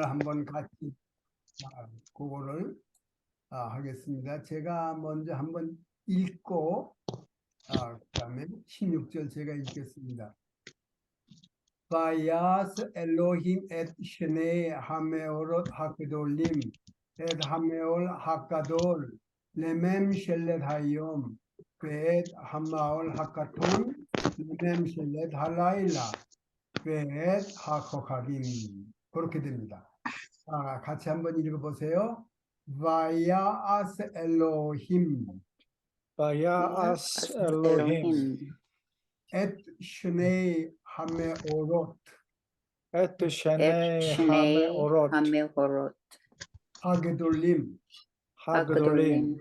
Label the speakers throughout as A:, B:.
A: 한번 같이 그거를 하겠습니다. 제가 먼저 한번 읽고 그다음에 16절 제가 읽겠습니다. ויעש אלוהים את שני המאורות הגדולים, את המאור הגדול לממשלת היום, ואת המאור הקטון לממשלת הלילה, ואת הכוכבים. 그렇게 됩니다. 같이 한번 읽어보세요. ויעש אלוהים
B: ויעש אלוהים
A: את שני המאורות
B: את שני המאורות
A: הגדולים,
B: הגדולים,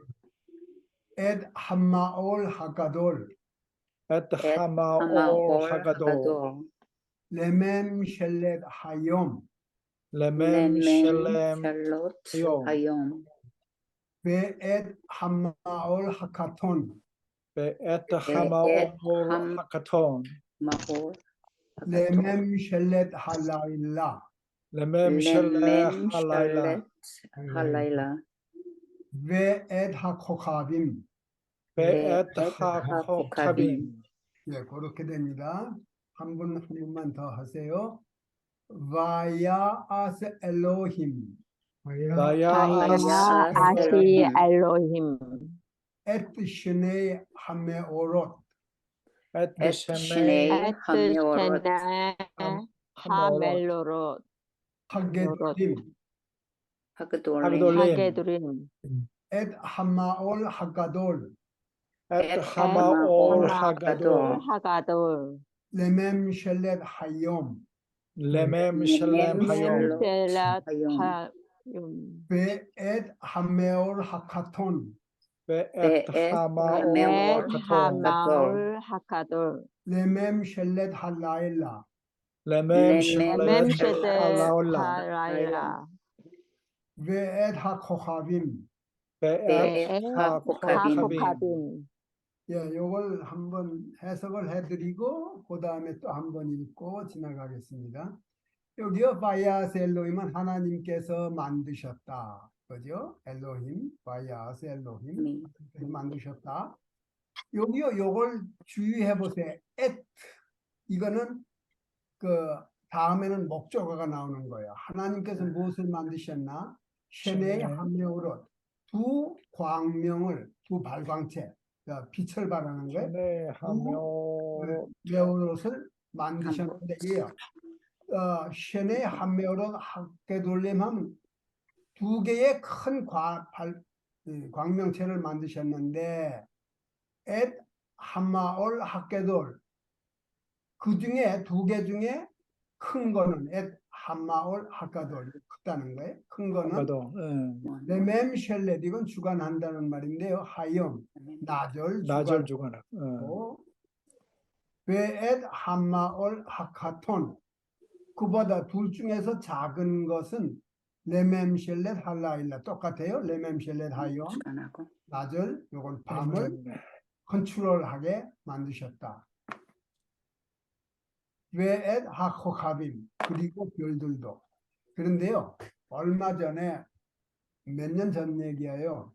A: את המאור הגדול
B: את המאור הגדול
A: לממשלת היום,
B: לממשלת היום,
A: ואת המאור הקטון
B: ואת המאור הקטון
A: לממשלת הלילה,
B: לממשלת הלילה,
A: ואת הכוכבים.
B: ואת הכוכבים.
A: 네, 그렇게 됩니다. 한 번만 더 하세요. ויעש אלוהים
B: ויעש
C: 아시 אלוהים
A: את שני המאורות
B: את
C: את
B: שני
C: שני
B: המאורות
C: המאורות
A: הגדולים,
C: הגדולים
A: את המאור הגדול
B: את המאור הגדול
C: הגדול
A: לממשלת היום,
B: לממשלת היום,
C: ממשלת היום
A: ואת המאור הקטון
B: ואת המאור הקטון
C: המאור הגדול
A: לממשלת הלילה,
B: לממשלת הלילה,
C: הלילה
A: ואת הכוכבים.
B: ואת הכוכבים.
A: 예, 요걸 한번 해석을 해드리고 그 다음에 또 한번 읽고 지나가겠습니다. 여기요, 바이아스 엘로힘은 하나님께서 만드셨다, 그죠? 엘로힘, 바이아스 엘로힘 만드셨다. 여기요, 요걸 주의해 보세요. 엣, 이거는 그 다음에는 목적어가 나오는 거예요. 하나님께서 무엇을 만드셨나? 쉐네의 함메오롯, 두 광명을, 두 발광체, 빛을 발하는 거예요.
B: 네, 하며
A: 메오롯을 만드셨는데, 쉐네의 함메오롯 학게돌림하면 두 개의 큰 광명체를 만드셨는데, 엣 함마올 학게돌, 그 중에 두 개 중에 큰 거는 엣 함마올 하카돌, 크다는 거예요. 큰 거는 레멤셸렛, 이건 주관한다는 말인데요. 하염, 나절 주관하고, 베엣 함마올 하카톤, 그보다 둘 중에서 작은 것은 레멤셸렛 할라일라, 똑같아요. 레멤셸렛 하염, 나절, 요건 밤을 컨트롤하게 만드셨다. 외엣 하코카빔, 그리고 별들도. 그런데요, 얼마 전에 몇 년 전 얘기예요.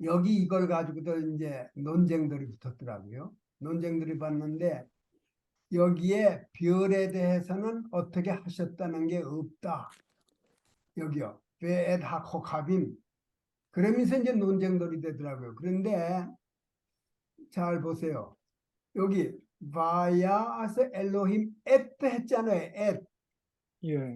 A: 여기 이걸 가지고도 이제 논쟁들이 붙었더라고요. 논쟁들이 봤는데 여기에 별에 대해서는 어떻게 하셨다는 게 없다. 여기요, 외엣 하코카빔. 그러면서 이제 논쟁들이 되더라고요. 그런데 잘 보세요. 여기 바야스 엘로힘 엣 했잖아요. 엣.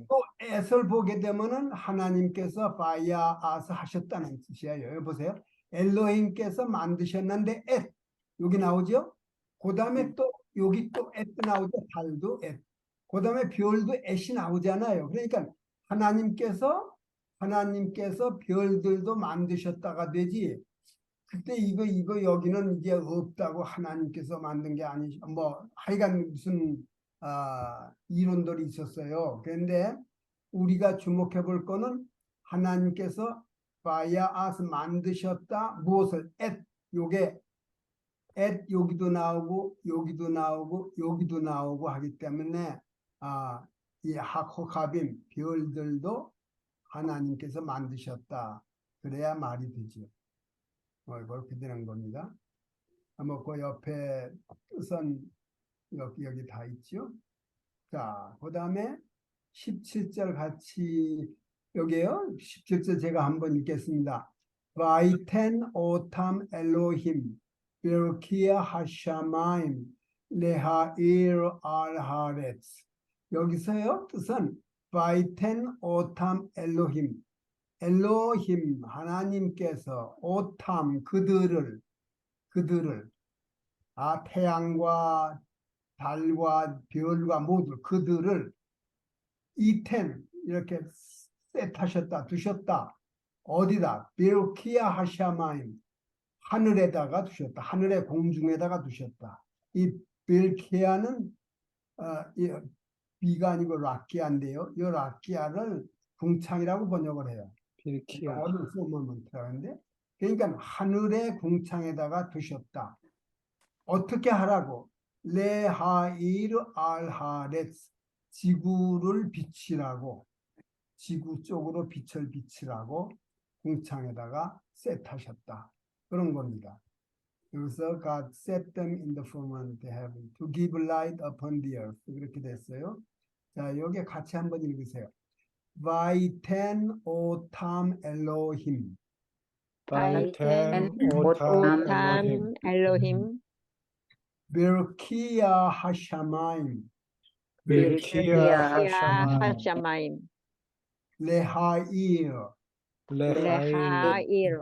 A: 또 엣을 보게 되면은 하나님께서 바야스 하셨다는 뜻이에요. 여기 보세요. 엘로힘께서 만드셨는데 엣 여기 나오죠. 그 다음에 또 여기 또 엣 나오죠. 달도 엣. 그 다음에 별도 엣이 나오잖아요. 그러니까 하나님께서 별들도 만드셨다가 되지. 그때 이거 여기는 이제 없다고 하나님께서 만든 게 아니죠. 뭐 하여간 무슨 이론들이 있었어요. 그런데 우리가 주목해 볼 거는 하나님께서 바야아스 만드셨다. 무엇을? 엣. 요게 엣 여기도 나오고 여기도 나오고 여기도 나오고 하기 때문에 이 하코카빔 별들도 하나님께서 만드셨다. 그래야 말이 되죠. 그렇게 되는 겁니다. 그 옆에 뜻은 여기 다 있죠. 자, 그 다음에 17절 같이 여기에요. 17절 제가 한번 읽겠습니다. 바이텐 오탐 엘로힘 베르키아 하샤마임 레하일 알하레츠. 여기서요 뜻은 바이텐 오탐 엘로힘 엘로힘 하나님께서 오탐 그들을 태양과 달과 별과 모두 그들을 이텐 이렇게 셋하셨다 두셨다. 어디다? 베르키아 하샤마임 하늘에다가 두셨다. 하늘의 공중에다가 두셨다. 이 베르키아는 비가 아니고 락기아인데요. 이 락기아를 궁창이라고 번역을 해요.
B: 빌키야.
A: 영어로 쓰면 그러니까 하늘의 궁창에다가 두셨다. 어떻게 하라고? 레하이르 알하레츠 지구를 비치라고 지구 쪽으로 빛을 비치라고 궁창에다가 셋하셨다. 그런 겁니다. 여기서 God set them in the firmament of heaven to give light upon the earth. 그렇게 됐어요. 자, 여기 같이 한번 읽으세요. 바이텐 오탐 엘로힘
B: 바이텐 오탐
C: 오탐
B: 엘로힘
C: 엘로힘
A: 베르키아 하샤마임
B: 빌키야
C: 키아
B: 하샤마임
C: 하샤마임
A: 레하일
B: 레하일
C: 레하일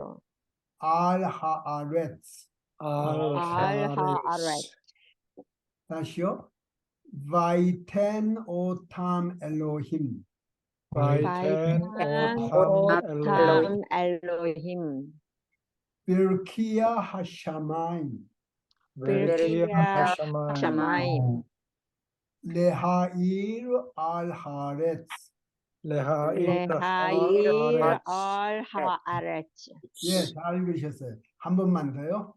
A: 알하아레츠.
B: 알하레츠
C: 알하아렛
A: 다시요. 바이텐 오탐 엘로힘
B: 바이텐
C: 바이탄
B: 오탐 엘로힘
C: 오탐 엘로힘
A: 베르키아 하샤마임
B: 빌키야
C: 빌키야
B: 하샤마임
C: 하샤마임
A: 레하일 알하레츠.
B: 레하일
C: 레하일
B: 하아레츠
C: 알하아렛
A: 예, 잘 읽으셨어요. 한 번만 더요.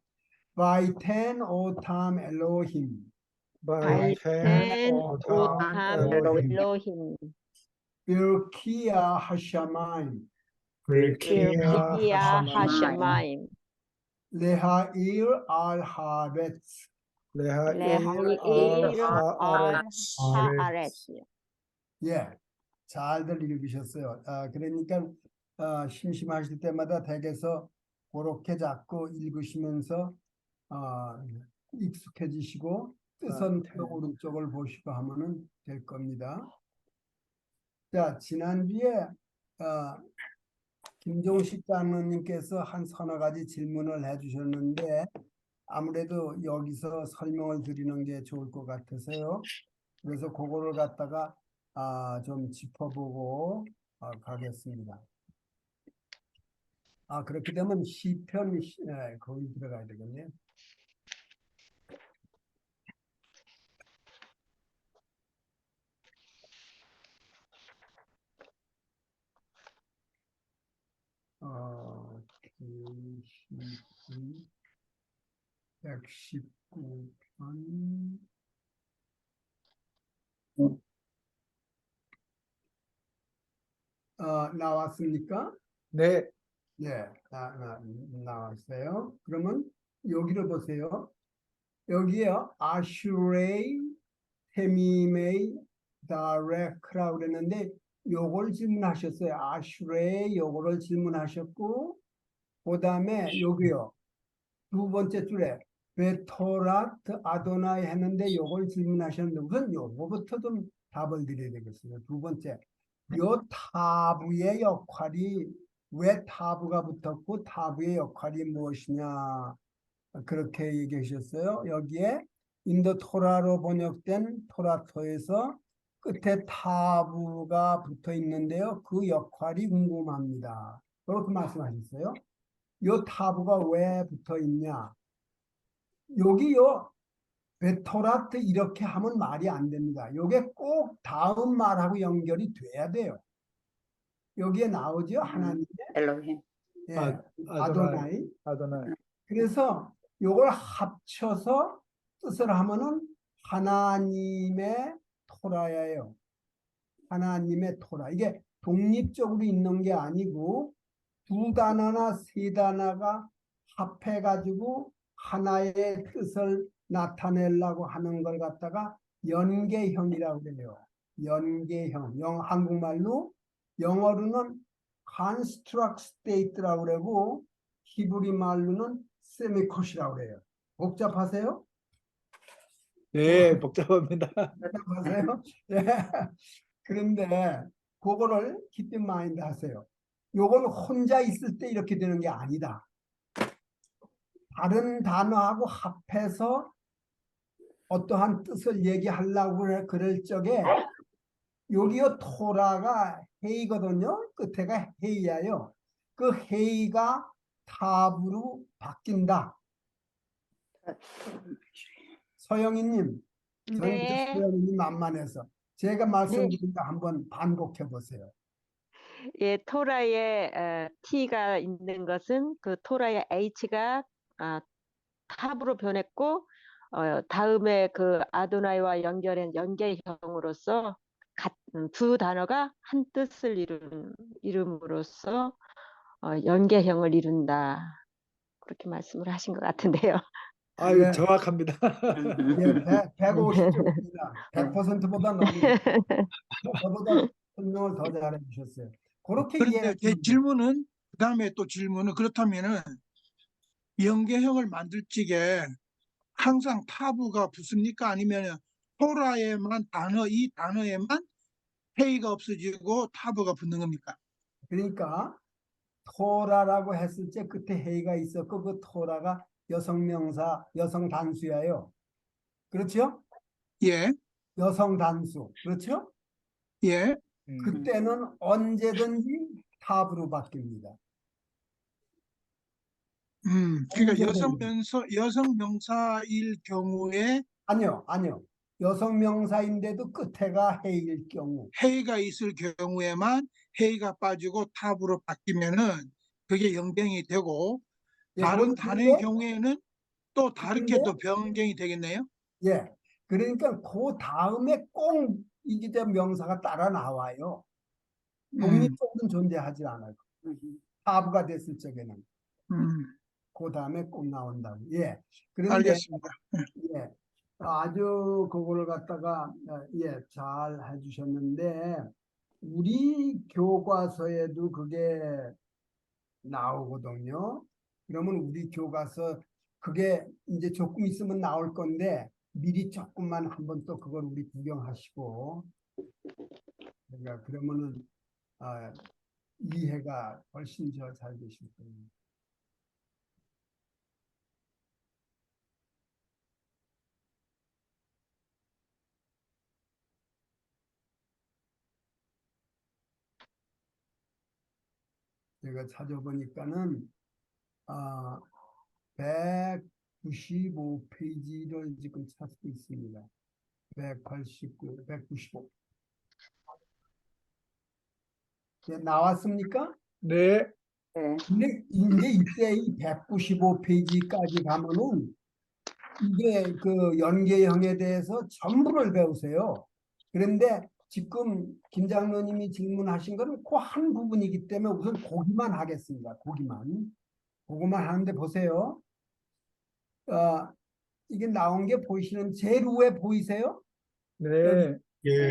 A: 바이텐 오탐 엘로힘
B: 바이텐
C: 바이텐
B: 오탐
C: 오탐
B: 엘로힘
C: 엘로힘
A: 베르키아 하샤마임
B: 빌키야
C: 빌키야
B: 하샤마임
C: 하샤마임
A: 레하일 알하레츠.
B: 레하일
C: 레하일
B: 알하아레츠
C: 알하아렛
A: 예, 잘들 읽으셨어요. 그러니까 심심하실 때마다 댁에서 그렇게 자꾸 읽으시면서 익숙해지시고 뜻은 그 오른쪽을 보시고 하면은 될 겁니다. 자, 지난주에 김종식 장로님께서 한 서너 가지 질문을 해주셨는데 아무래도 여기서 설명을 드리는 게 좋을 것 같아서요. 그래서 그거를 갖다가 좀 짚어보고 가겠습니다. 그렇게 되면 시편 거기 들어가야 되겠네요. 시편 119편 나왔습니까?
B: 네
A: 네, 나왔어요. 그러면 여기를 보세요. 여기에요. 아슈레이 테미메이 다레크라고 그랬는데 요걸 질문하셨어요. 아슈레이 요거를 질문하셨고 그 다음에 여기요. 두 번째 줄에 베토라트 아도나이 했는데 요걸 질문하셨는데 우선 요거부터 좀 답을 드려야 되겠어요. 두 번째, 요 타부의 역할이 왜 타부가 붙었고 타부의 역할이 무엇이냐 그렇게 얘기하셨어요. 여기에 인도 토라로 번역된 토라토에서 끝에 타부가 붙어 있는데요. 그 역할이 궁금합니다. 그렇게 말씀하셨어요. 요 타부가 왜 붙어 있냐? 여기요. 베토라트 이렇게 하면 말이 안 됩니다. 요게 꼭 다음 말하고 연결이 돼야 돼요. 여기에 나오죠. 하나님의
D: 엘로힘.
A: 예,
B: 아도나이
A: 아도나이.
B: 아도나이
A: 그래서 요걸 합쳐서 뜻을 하면은 하나님의 토라예요. 하나님의 토라. 이게 독립적으로 있는 게 아니고 두 단어나 세 단어가 합해가지고 하나의 뜻을 나타내려고 하는 걸 갖다가 연계형이라고 그래요. 연계형. 한국말로 영어로는 construct state라고 그러고 히브리 말로는 세미콧이라고 그래요. 복잡하세요?
B: 네, 복잡합니다.
A: 복잡하세요? 예. 그런데 그거를 keep in mind 하세요. 요건 혼자 있을 때 이렇게 되는 게 아니다. 다른 단어하고 합해서 어떠한 뜻을 얘기하려고 그럴 적에 여기요 토라가 헤이거든요. 끝에가 헤이야요. 그 헤이가 탑으로 바뀐다. 서영이님,
C: 네.
A: 서영이님 만만해서 제가 말씀드린 거 한번 반복해 보세요.
C: 예, 토라에 T가 있는 것은 그 토라의 H가 탑으로 변했고 다음에 그 아도나이와 연결한 연계형으로서 두 단어가 한 뜻을 이름으로써 연계형을 이룬다. 그렇게 말씀을 하신 것 같은데요.
B: 아유,
A: 네.
B: 정확합니다.
A: 예, 150점입니다. 100%보다 넘는 저보다 설명을 더 잘해 주셨어요. 그렇게
D: 그런데
A: 이해해
D: 제
A: 주면
D: 질문은 그다음에 또 질문은 그렇다면은 연계형을 만들 적에 항상 타부가 붙습니까? 아니면 토라에만 이 단어에만 헤이가 없어지고 타부가 붙는 겁니까?
A: 그러니까 토라라고 했을 때 끝에 헤이가 있었고 그 토라가 여성명사, 여성 단수예요. 그렇죠?
D: 예,
A: 여성 단수. 그렇죠?
D: 예.
A: 그때는 언제든지 탑으로 바뀝니다.
D: 그러니까
A: 언제든지.
D: 여성 명사일 경우에
A: 아니요. 여성 명사인데도 끝에가 헤이일 경우.
D: 헤이가 있을 경우에만 헤이가 빠지고 탑으로 바뀌면은 그게 연경이 되고
A: 예,
D: 다른
A: 그런데-
D: 단어의 경우에는 또 다르게
A: 그런데-
D: 또 변경이 되겠네요.
A: 예. 그러니까 그 다음에 꼭 이게 명사가 따라 나와요. 독립적으로는 존재하지 않아요. 타부가 됐을 적에는.
D: 음,
A: 그 다음에 꼭 나온다고. 예. 그런데
D: 알겠습니다.
A: 예. 아주 그걸 갖다가 예, 잘 해주셨는데 우리 교과서에도 그게 나오거든요. 그러면 우리 교과서 그게 이제 조금 있으면 나올 건데 미리 조금만 한번 또 그걸 우리 구경하시고 그러니까 그러면은 이해가 훨씬 더 잘 되실 거예요. 제가 찾아보니까는 195페이지를 지금 찾고 있습니다. 189, 195. 네, 나왔습니까?
B: 네,
A: 근데 이제 이때 이 195페이지까지 가면은 이게 그 연계형에 대해서 전부를 배우세요. 그런데 지금 김 장로님이 질문하신 거는 그 한 부분이기 때문에 우선 보기만 하겠습니다. 보기만. 그거만 하는데 보세요. 이게 나온 게 보이시는 제일 위에 보이세요?
B: 네,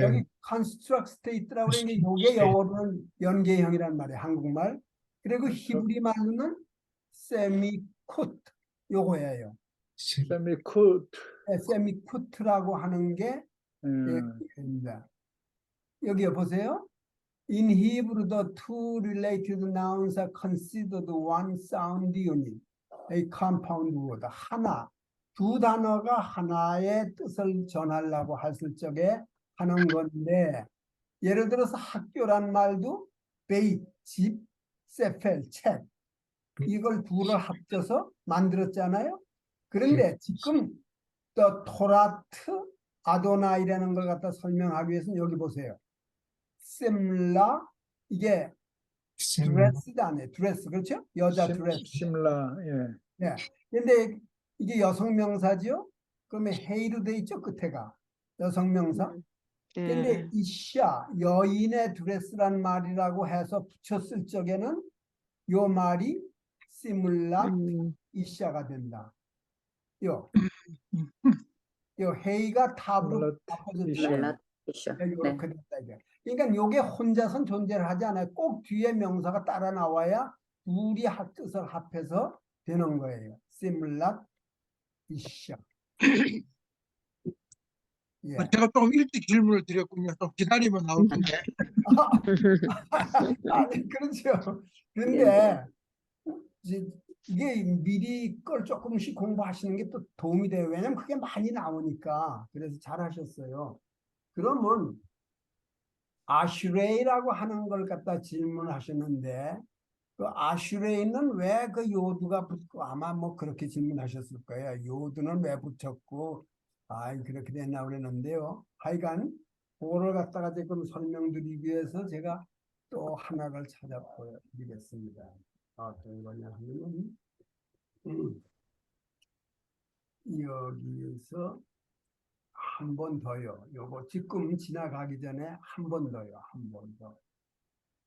A: 여기 construct state라고 그러는 게 이게 영어로는 연계형이란 말이에요. 한국말. 그리고 히브리 말로는 semi-quote 요거예요.
B: 세미콧.
A: semi-quote라고 하는 게 됩니다. 여기 보세요. In Hebrew, the two related nouns are considered one sound unit, a compound word. 하나, 두 단어가 하나의 뜻을 전하려고 했을 적에 하는 건데, 예를 들어서 학교란 말도 베이, 집, 세펠, 책 이걸 둘을 합쳐서 만들었잖아요. 그런데 지금 또 토라트, 아도나이라는 걸 갖다 설명하기 위해서는 여기 보세요. 셈라 이게 드레스다네 드레스 그렇죠? 여자 드레스.
B: 심라, 예.
A: 네. 근데 이게 여성 명사죠? 그러면 헤이로 돼 있죠 끝에가 여성 명사. 근데 이샤, 여인의 드레스란 말이라고 해서 붙였을 적에는 요 말이 시물랏 이샤가 된다. 요 헤이가 탑으로
B: 몰라,
A: 바꿔졌죠.
B: 이샤.
E: 몰라 이셔. 네.
A: 이렇게 됐다 이게. 그러니까 요게 혼자선 존재를 하지 않아요. 꼭 뒤에 명사가 따라 나와야 둘이 뜻을 합해서 되는 거예요. 시물랏 이샤. 예.
D: 제가 조금 일찍 질문을 드렸군요. 좀 기다리면 나올 텐데.
A: 아니 그렇죠. 근데 이제 이게 미리 걸 조금씩 공부하시는 게 또 도움이 돼요. 왜냐면 그게 많이 나오니까. 그래서 잘하셨어요. 그러면 아슈레이라고 하는 걸 갖다 질문하셨는데 그 아슈레이는 왜 그 요두가 붙고 아마 뭐 그렇게 질문하셨을 거예요. 요두는 왜 붙였고 그렇게 됐나 그랬는데요. 하여간 그거를 갖다가 지금 설명드리기 위해서 제가 또 하나를 찾아 보여드리겠습니다. 어떤 거냐 하면은 여기에서 한 번 더요. 요거 지금 지나가기 전에 한 번 더요. 한 번 더.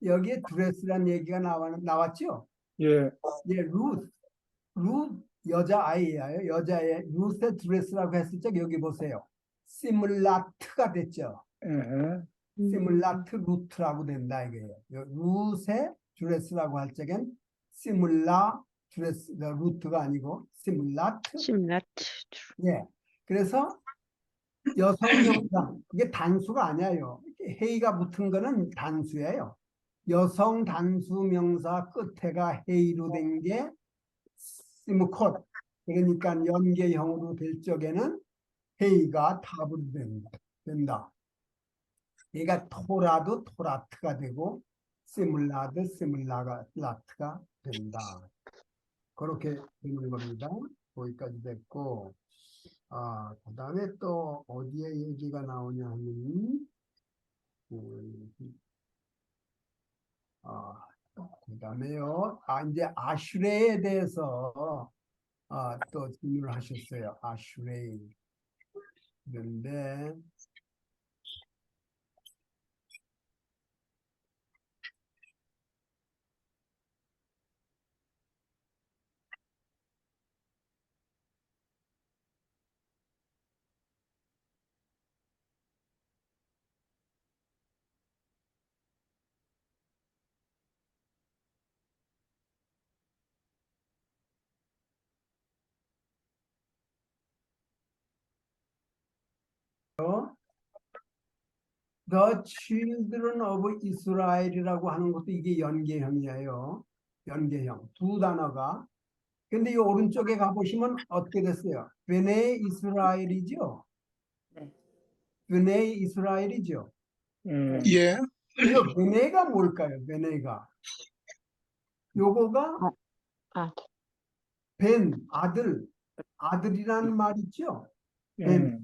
A: 여기에 드레스란 얘기가 나왔죠?
B: 예,
A: 예, 루트 여자아이예요. 여자의 루스의 드레스라고 했을 적 여기 보세요. 시물라트가 됐죠.
B: 예,
A: 시물라트 루트라고 된다 이게요. 루스의 드레스라고 할 적엔 시물라 드레스 루트가 아니고 시물라트.
C: 심라트.
A: 예. 그래서 여성명사 이게 단수가 아니에요. 헤이가 붙은 거는 단수예요. 여성 단수 명사 끝에가 헤이로 된 게 시무콧. 그러니까 연계형으로 될 적에는 헤이가 탑으로 된다. 그러니까 토라도 토라트가 되고 시물라도 시물라트가 된다. 그렇게 되는 겁니다. 거기까지 됐고 그 다음에 또 어디에 얘기가 나오냐 하면 그 다음에요. 이제 아슈레에 대해서 또 질문을 하셨어요. 아슈레. 그런데 The Children of Israel이라고 하는 것도 이게 연계형이에요. 연계형. 두 단어가. 근데 이 오른쪽에 가보시면 어떻게 됐어요? 베네 이스라엘이죠?
E: 네.
A: 베네 이스라엘이죠?
B: 예.
D: 예.
A: 이거 베네가 뭘까요? 베네가. 요거가
C: 아,
A: 아들이라는 말 있죠?
B: 예.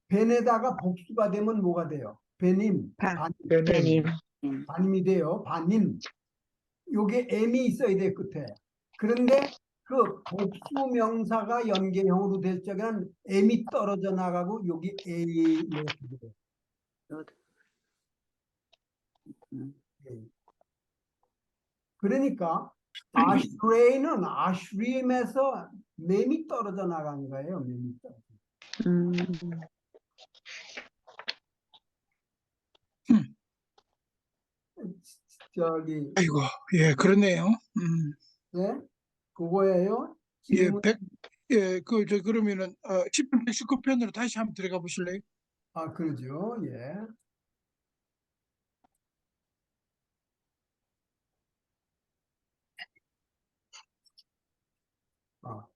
A: 벤에다가 복수가 되면 뭐가 돼요? 베님,
C: 베님.
A: 반임이 돼요. 반임. 요게 M이 있어야 돼, 끝에. 그런데 그 복수 명사가 연계형으로 될 적에는 M이 떨어져 나가고 여기 A 이렇게 돼요. 그러니까 아슈레이는 아슈림에서 맴이 떨어져 나간 거예요. 맴이 떨어져. 저기
D: 아이고, 예, 그러네요.
A: 네, 그거예요.
D: 예,
A: 질문.
D: 그러면은 10편 119편으로 다시 한번 들어가 보실래요?
A: 그러죠. 예. 아.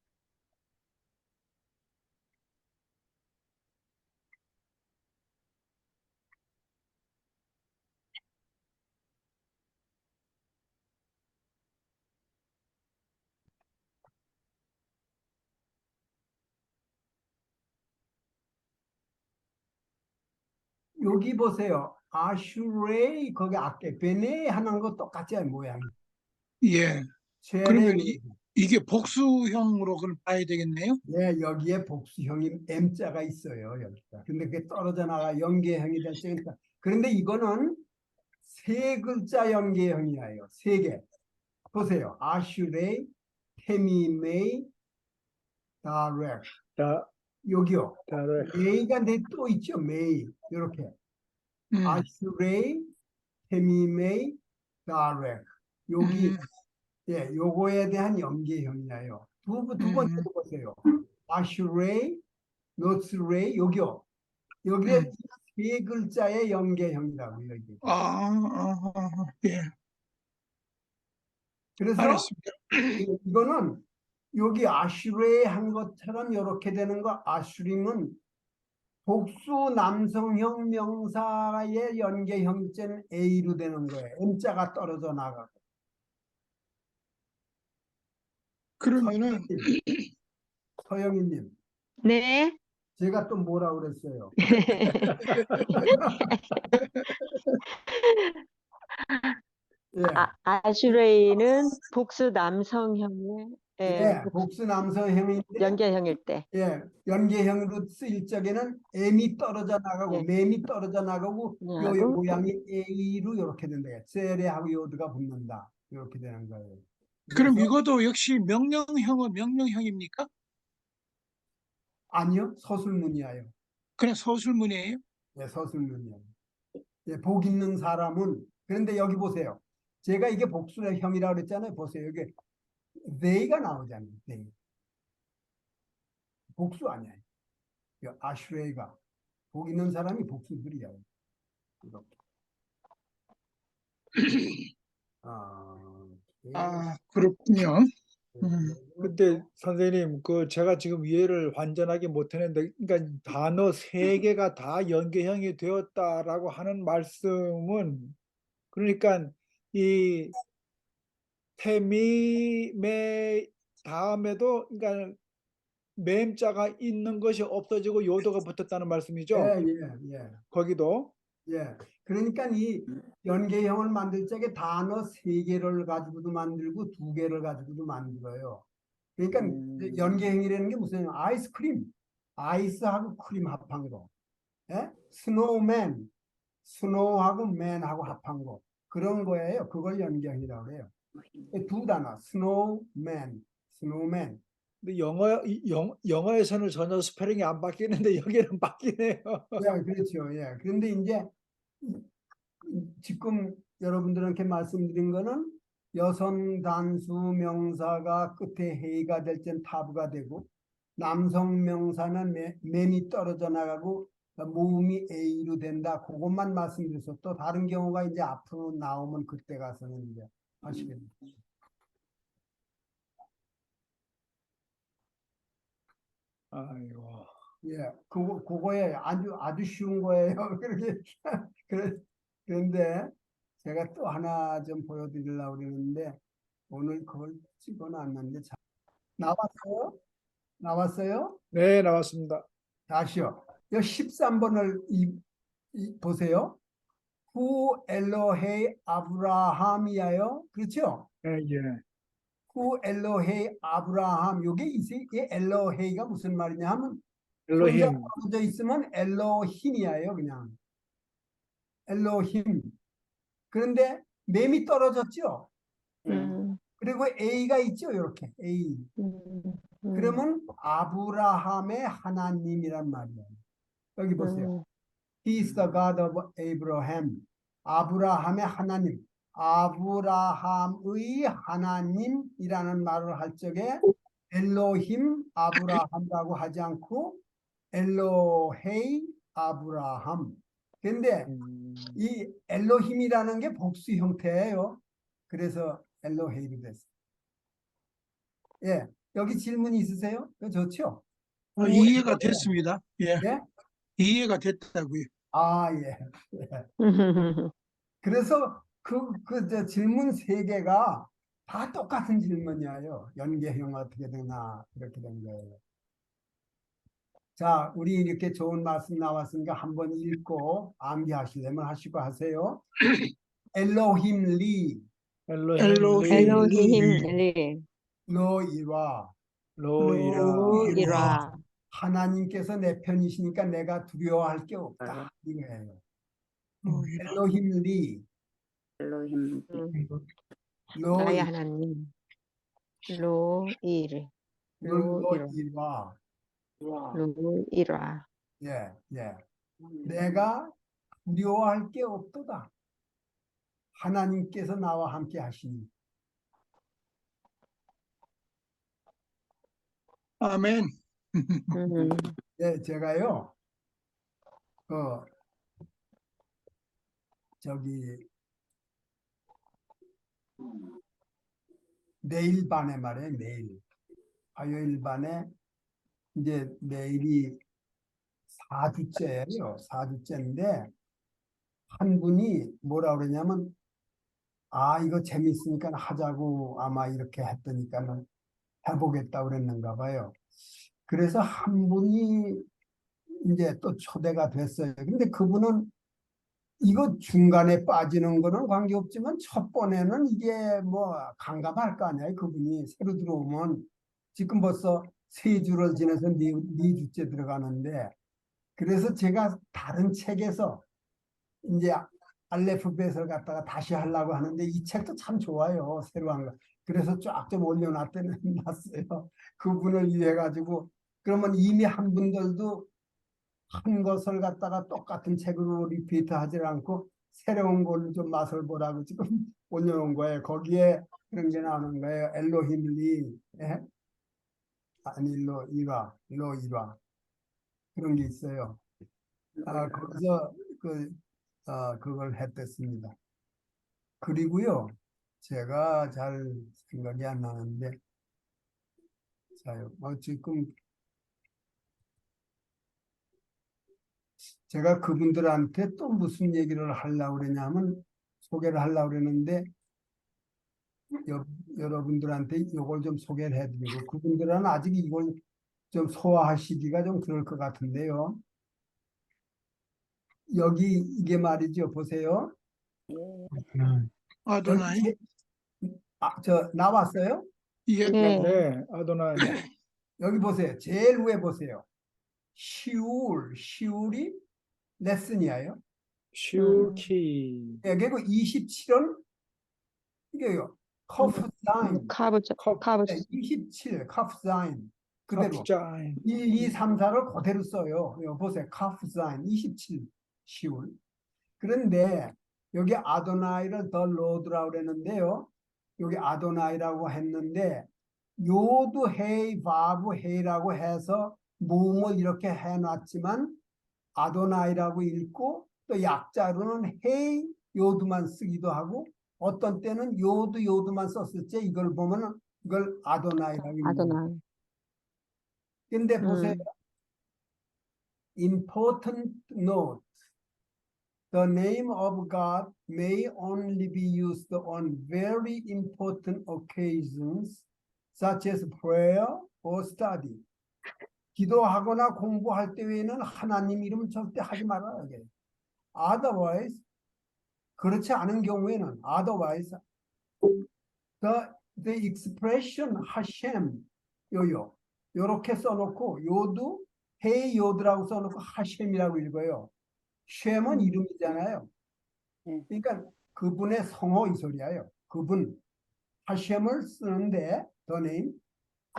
A: 여기 보세요. 아슈레이 거기 아까 베네 하는 거 똑같지 모양이.
D: 예.
A: 쉐레
D: 그러면 이게 복수형으로 그걸 봐야 되겠네요.
A: 예, 여기에 복수형인 M자가 있어요, 여기가. 근데 그게 떨어져 나가 연계형이 될 때니까. 그런데 이거는 세 글자 연계형이에요. 세 개. 보세요. 아슈레이, 테미메이, 다렉.
B: 다,
A: 여기요.
B: 다를,
A: 메이가 또 있죠. 메이. 이렇게.
D: 음,
A: 아슈레이, 테미메이, 다렉. 여기
D: 음,
A: 예, 요거에 대한 연계형이에요. 두 번째 보세요. 아슈레이, 노츠레이, 여기요. 여기에
D: 음.
A: 세 글자의 연계형이라고 여기.
D: 예,
A: 그래서
D: 알았습니다.
A: 이거는 여기 아슈레이 한 것처럼 이렇게 되는 거. 아슈림은 복수 남성형 명사의 연계형제는 A로 되는 거예요. M자가 떨어져 나가고.
D: 그러면은
A: 서영희님,
C: 네.
A: 제가 또 뭐라 그랬어요? 예,
C: 아슈레이는 복수 남성형의
A: 예, 복수 남성형인데
C: 연계형일 때.
A: 예, 연계형으로 쓰일 적에는 M이 떨어져 나가고
C: 예.
A: 맴이 떨어져 나가고 요
C: 하고
A: 모양이 A로 이렇게 된다. 세레하고 요드가 붙는다. 이렇게 되는 거예요.
D: 그럼
A: 그래서
D: 이것도 역시 명령형은 명령형입니까?
A: 아니요, 서술문이에요.
D: 그냥 서술문이에요?
A: 예, 서술문이에요. 예, 복 있는 사람은 그런데 여기 보세요. 제가 이게 복수의 형이라고 그랬잖아요. 보세요. 여기 they가 나오잖아요. they. 복수 아니에요. 아슈레이가 복 있는 사람이 복수들이야. 이렇게. 아,
D: 그렇군요.
B: 근데 선생님, 그 제가 지금 이해를 완전하게 못했는데, 그러니까 단어 세 개가 다 연계형이 되었다라고 하는 말씀은, 그러니까 이 태미매 다음에도, 그러니까 맴자가 있는 것이 없어지고 요도가 붙었다는 말씀이죠.
A: 예.
B: 거기도.
A: 예. 그러니까 이 연계형을 만들 적에 단어 세 개를 가지고도 만들고 두 개를 가지고도 만들어요. 그러니까 연계형이라는 게 무슨 아이스크림, 아이스하고 크림 합한 거, 예? 스노우맨, 스노우하고 맨하고 합한 거 그런 거예요. 그걸 연계형이라고 해요. 두 단어, 스노우맨, 스노우맨.
B: 근데 영어에서는 전혀 스페링이 안 바뀌는데 여기는 바뀌네요.
A: 예, 그렇죠. 예. 그런데 이제 지금 여러분들한테 말씀드린 거는 여성 단수 명사가 끝에 해가 될 땐 타부가 되고 남성 명사는 맨이 떨어져 나가고 모음이 A로 된다. 그것만 말씀드려서 또 다른 경우가 이제 앞으로 나오면 그때 가서는 이제 하시겠네요.
B: 아이고.
A: 예, 그거에 아주 쉬운 거예요. 그렇게 그런데 제가 또 하나 좀 보여드리려고 그러는데 오늘 그걸 찍어놨는데 나왔어요? 나왔어요?
B: 네, 나왔습니다.
A: 다시요. 이 13번을 보세요. 후 엘로헤이 아브라함이에요. 그렇죠?
B: 예, 예.
A: 후 엘로헤이 아브라함. 요게 이 엘로헤이가 무슨 말이냐 하면 손자
B: 엘로힘.
A: 떨어져 있으면 엘로힘이에요. 그냥 엘로힘. 그런데 맴이 떨어졌죠. 그리고 A가 있죠. 이렇게 A. 그러면 아브라함의 하나님이란 말이에요. 여기 보세요. He is the God of Abraham. 아브라함의 하나님. 아브라함의 하나님이라는 말을 할 적에 엘로힘 아브라함이라고 하지 않고 엘로헤이 아브라함. 근데 이 엘로힘이라는 게 복수 형태예요. 그래서 엘로헤이로 됐어요. 예, 여기 질문 있으세요? 좋죠?
D: 이해가 됐습니다. 예,
A: 예?
D: 이해가 됐다고요.
A: 아, 예. 그래서 저 질문 세 개가 다 똑같은 질문이에요. 연계형 어떻게 되나 그렇게 된 거예요. 자, 우리 이렇게 좋은 말씀 나왔으니까 한번 읽고 암기하시려면 하시고 하세요. 엘로힘 리,
B: 엘로힘
D: 엘로힘
B: 리.
C: 엘로힘 리.
A: 로 이와
B: 로이라.
C: 로이라.
A: 하나님께서 내 편이시니까 내가 두려워할 게 없다 이거예요. 엘로힘 리
E: 엘로힘
A: 로
C: 나의 하나님. 로이르. 로이라.
A: 이와
C: 로이라.
A: 예, 예. 내가 두려워할 게 없도다. 하나님께서 나와 함께 하시니.
D: 아멘.
A: 예, 제가요. 그 저기 내일 반에 말이에요. 내일 화요일 반에 이제 내일이 4주째예요. 4주째인데 한 분이 뭐라 그러냐면 이거 재밌으니까 하자고 아마 이렇게 했더니까는 해보겠다 그랬는가 봐요. 그래서 한 분이 이제 또 초대가 됐어요. 근데 그분은 이거 중간에 빠지는 거는 관계없지만 첫 번에는 이게 뭐 강감할 거 아니에요. 그분이 새로 들어오면 지금 벌써 3주를 지나서 네 주째 들어가는데 그래서 제가 다른 책에서 이제 알레프벳을 갖다가 다시 하려고 하는데 이 책도 참 좋아요. 새로 한 거. 그래서 쫙 좀 올려놨더니 놨어요. 그분을 위해 가지고 그러면 이미 한 분들도 한 것을 갖다가 똑같은 책으로 리피트 하지 않고 새로운 걸 좀 맛을 보라고 지금 올려놓은 거예요. 거기에 그런 게 나오는 거예요. 엘로힘 리, 예? 아니 로 이라 그런 게 있어요. 거기서 그걸 했댔습니다. 그리고요, 제가 잘 생각이 안 나는데, 지금 제가 그분들한테 또 무슨 얘기를 하려고 그러냐면, 소개를 하려고 그러는데, 여러분들한테 이걸 좀 소개를 해드리고, 그분들은 아직 이걸 좀 소화하시기가 좀 그럴 것 같은데요. 여기 이게 말이죠. 보세요.
D: 아도나이.
A: 나왔어요?
D: 예.
C: 네.
B: 네, 아도나이.
A: 여기 보세요. 제일 위에 보세요. 시울이 레슨이에요.
B: 슈키.
A: 예, 그리고 27은 이게요. 커프사인.
C: 카브자, 카브자.
A: 27 커프사인. 그대로
B: 카프자인.
A: 1, 2, 3, 4를 그대로 써요. 여기 보세요. 커프사인 27 시울. 그런데 여기 아도나이를 더 로드라고 그랬는데요. 여기 아도나이라고 했는데 요도 헤이 바브 헤이라고 해서 모음을 이렇게 해놨지만 아도나이라고 읽고 또 약자로는 헤이 요드만 쓰기도 하고 어떤 때는 요드만 썼을지 이걸 보면은 이걸 아도나이라고 읽는 거예요.
C: 아도나이.
A: 근데 보세요. Important note. The name of God may only be used on very important occasions, such as prayer or study. 기도하거나 공부할 때 외에는 하나님 이름 절대 하지 말아야 돼. Otherwise, 그렇지 않은 경우에는 otherwise, the expression Hashem 요렇게 써놓고 요도 헤이 요드라고 써놓고 하셈이라고 읽어요. 셈은 이름이잖아요. 그러니까 그분의 성호 이 소리예요. 그분 하셈을 쓰는데 the name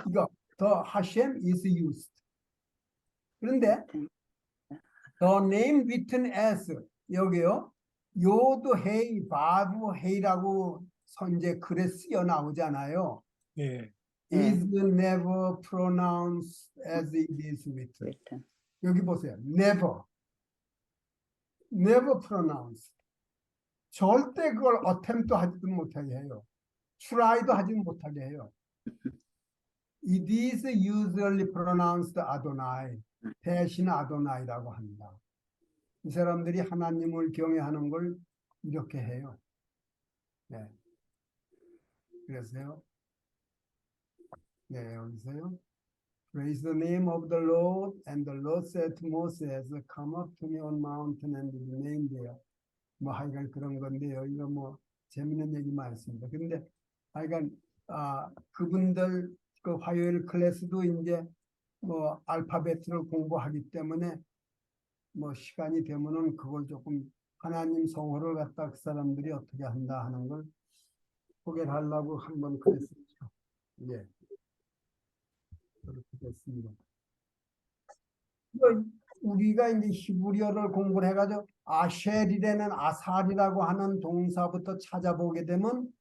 A: 이거 the Hashem is used. 그런데 the name written as 여기요. 요도 헤이 바브 헤이라고 선제 글에 쓰여 나오잖아요.
B: 예.
A: is never pronounced as it is written. 여기 보세요. never pronounced. 절대 그걸 attempt도 하지도 못하게 해요. try도 하지 못하게 해요. It is usually pronounced Adonai. 대신 아도나이라고 합니다. 이 사람들이 하나님을 경외하는 걸 이렇게 해요. 네. 그래서요. 네, 여기서요. Praise the name of the Lord, and the Lord said to Moses, come up to me on mountain and remain there. 뭐 하여간 그런 건데요. 이거 뭐 재밌는 얘기 많습니다. 근데 하여간 그분들 그 화요일 클래스도 이제 뭐 알파벳을 공부하기 때문에 뭐 시간이 되면은 그걸 조금 하나님 성호를 갖다 그 사람들이 어떻게 한다 하는 걸 소개를 하려고 한번 그랬습니다. 예, 그렇게 됐습니다. 우리가 이제 히브리어를 공부를 해가지고 아쉘이라는 아살이라고 하는 동사부터 찾아보게 되면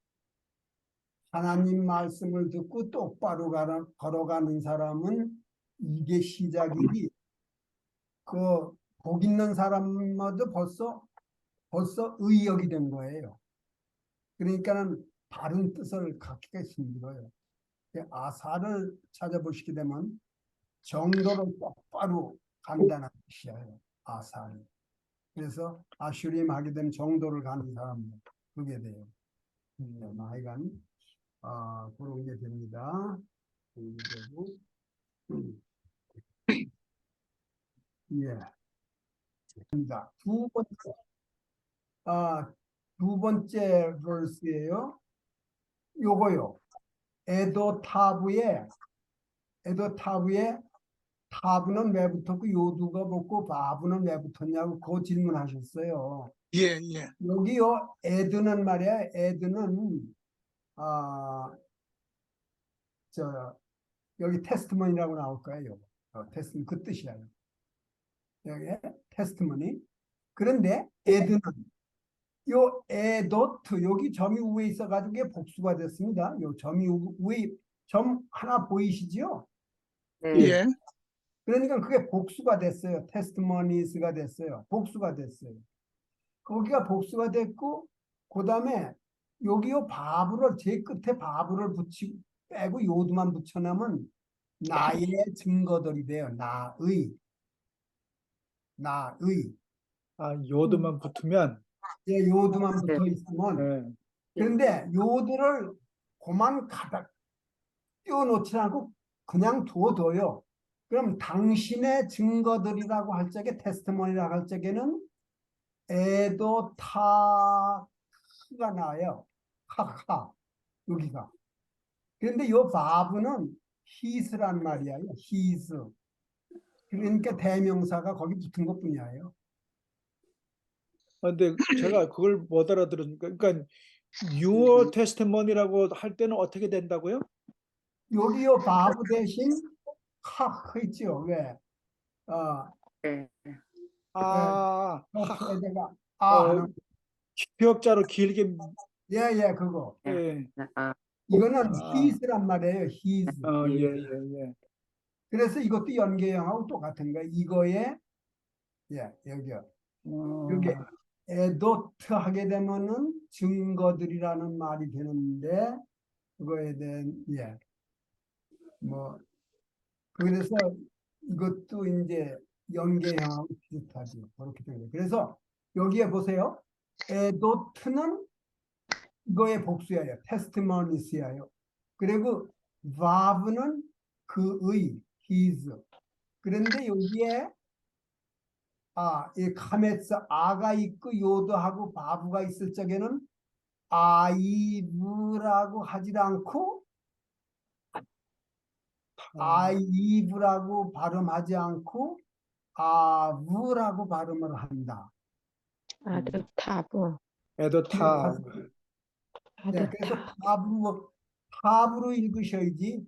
A: 하나님 말씀을 듣고 똑바로 걸어가는 사람은 이게 시작이지. 그 복 있는 사람마저 벌써 의역이 된 거예요. 그러니까는 다른 뜻을 갖기가 힘들어요. 아사를 찾아보시게 되면 정도를 똑바로 간다는 뜻이에요. 아살. 그래서 아슈림 하게 되면 정도를 가는 사람 그게 돼요. 하여간 그런 게 됩니다. 그리고 예. 두 번째 두 번째 verse예요. 요거요. 에도 타브에 타브는 왜 붙었고 요두가 붙고 바브는 왜 붙었냐고 그 질문하셨어요.
D: 예, 예.
A: 여기요 에드는 말이야. 에드는 여기 테스트머니라고 나올 거예요. 테스트 그 뜻이야. 여기 테스트머니. 그런데 에드는 요 에도트 여기 점이 위에 있어가지고 이게 복수가 됐습니다. 요 점이 위에 점 하나 보이시죠?
D: 예.
A: 그러니까 그게 복수가 됐어요. 테스트머니스가 됐어요. 복수가 됐어요. 거기가 복수가 됐고 그 다음에 여기요 바브를 제 끝에 바브를 빼고 요두만 붙여놓으면 나의 증거들이 돼요. 나의
B: 요드만 붙으면
A: 예, 요두만 붙어 있으면
B: 네.
A: 그런데 요두를 그만 가닥 띄워놓지 않고 그냥 두어둬요. 그럼 당신의 증거들이라고 할 적에 테스트머니라고 할 적에는 에도타가 나와요. 하하 여기가. 그런데 요 바브는 히스란 말이에요. 히스. 그러니까 대명사가 거기 붙은 것뿐이에요.
B: 근데 제가 그걸 못 알아들으니까 그러니까 your testimony라고 할 때는 어떻게 된다고요?
A: 여기요 바브 대신 하 있죠. 왜?
B: 아,
A: 에다가
B: 어,
A: 하는
B: 기억자로 길게
A: 예예 그거.
B: 예.
A: 이거는
B: 아,
A: 히스란 말이에요. 히스.
B: 예.
A: 그래서 이것도 연계형하고 똑같은 거예요. 이거에 여기요. 여기 에도트 하게 되면은 증거들이라는 말이 되는데 그거에 대한 뭐 그래서 이것도 이제 연계형하고 비슷하죠. 그렇게 되는 거예요. 그래서 여기에 보세요. 에도트는 이거의 복수예요. 테스티모니스예요. 그리고 바브는 그의 his. 그런데 여기에 이 카메츠 아가 있고 요도하고 바브가 있을 적에는 아이브라고 하지 않고 아이브라고 발음하지 않고 아브라고 발음을 한다.
C: 아드타브.
B: 에도타
A: 그래서 탑으로 읽으셔야지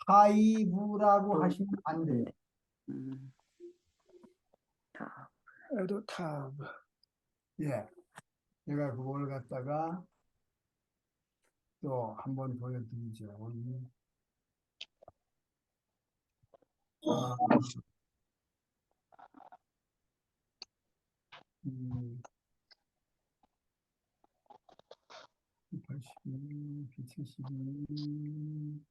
A: 타이브라고 하시면 안 돼요.
B: 에도타
A: 제가 그걸 갖다가 또 한번 보여드리죠. 아, 82, 72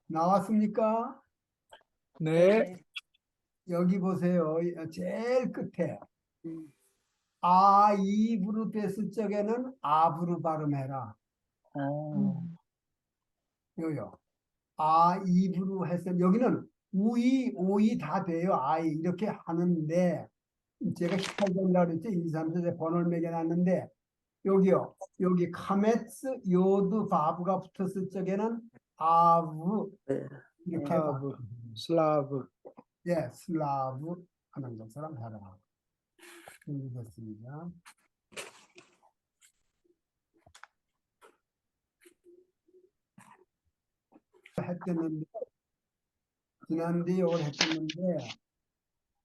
A: 나왔습니까?
B: 네.
A: 여기 보세요. 제일 끝에 이브로 됐을 적에는 아브로 발음해라. 요요. 이브로 했을 여기는 우이, 오이 다 돼요. 아이 이렇게 하는데 제가 18번이라고 그랬죠. 1, 2, 3, 4 번호를 매겨놨는데 여기요. 여기 카메츠 요드 바브가 붙었을 적에는 아브 이렇게
B: 슬라브, 슬라브.
A: 예, 슬라브 하는 것처럼 해라. 읽었습니다. 했었는데 지난주에 이걸 했었는데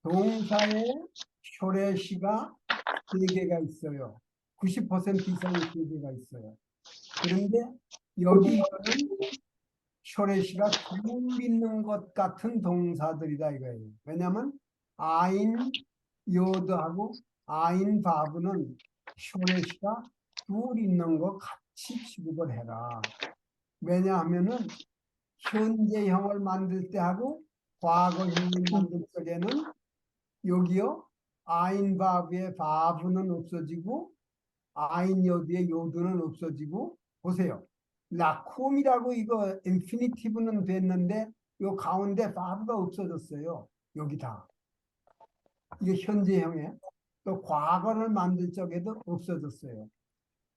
A: 동사에 쇼레시가 3개가 있어요. 90% 이상의 3개가 있어요. 그런데 여기 이거는 쇼레시가 둘 있는 것 같은 동사들이다 이거예요. 왜냐하면 아인 요드하고 아인 바브는 쇼레시가 둘 있는 것 같이 취급을 해라. 왜냐하면은 현재형을 만들 때 하고 과거형을 만들 적에는 여기요 아인 바브의 바브는 없어지고 아인 요드의 요드는 없어지고 보세요. 라콤이라고 이거 인피니티브는 됐는데 요 가운데 바브가 없어졌어요. 여기 다. 이게 현재형에 또 과거를 만들 적에도 없어졌어요.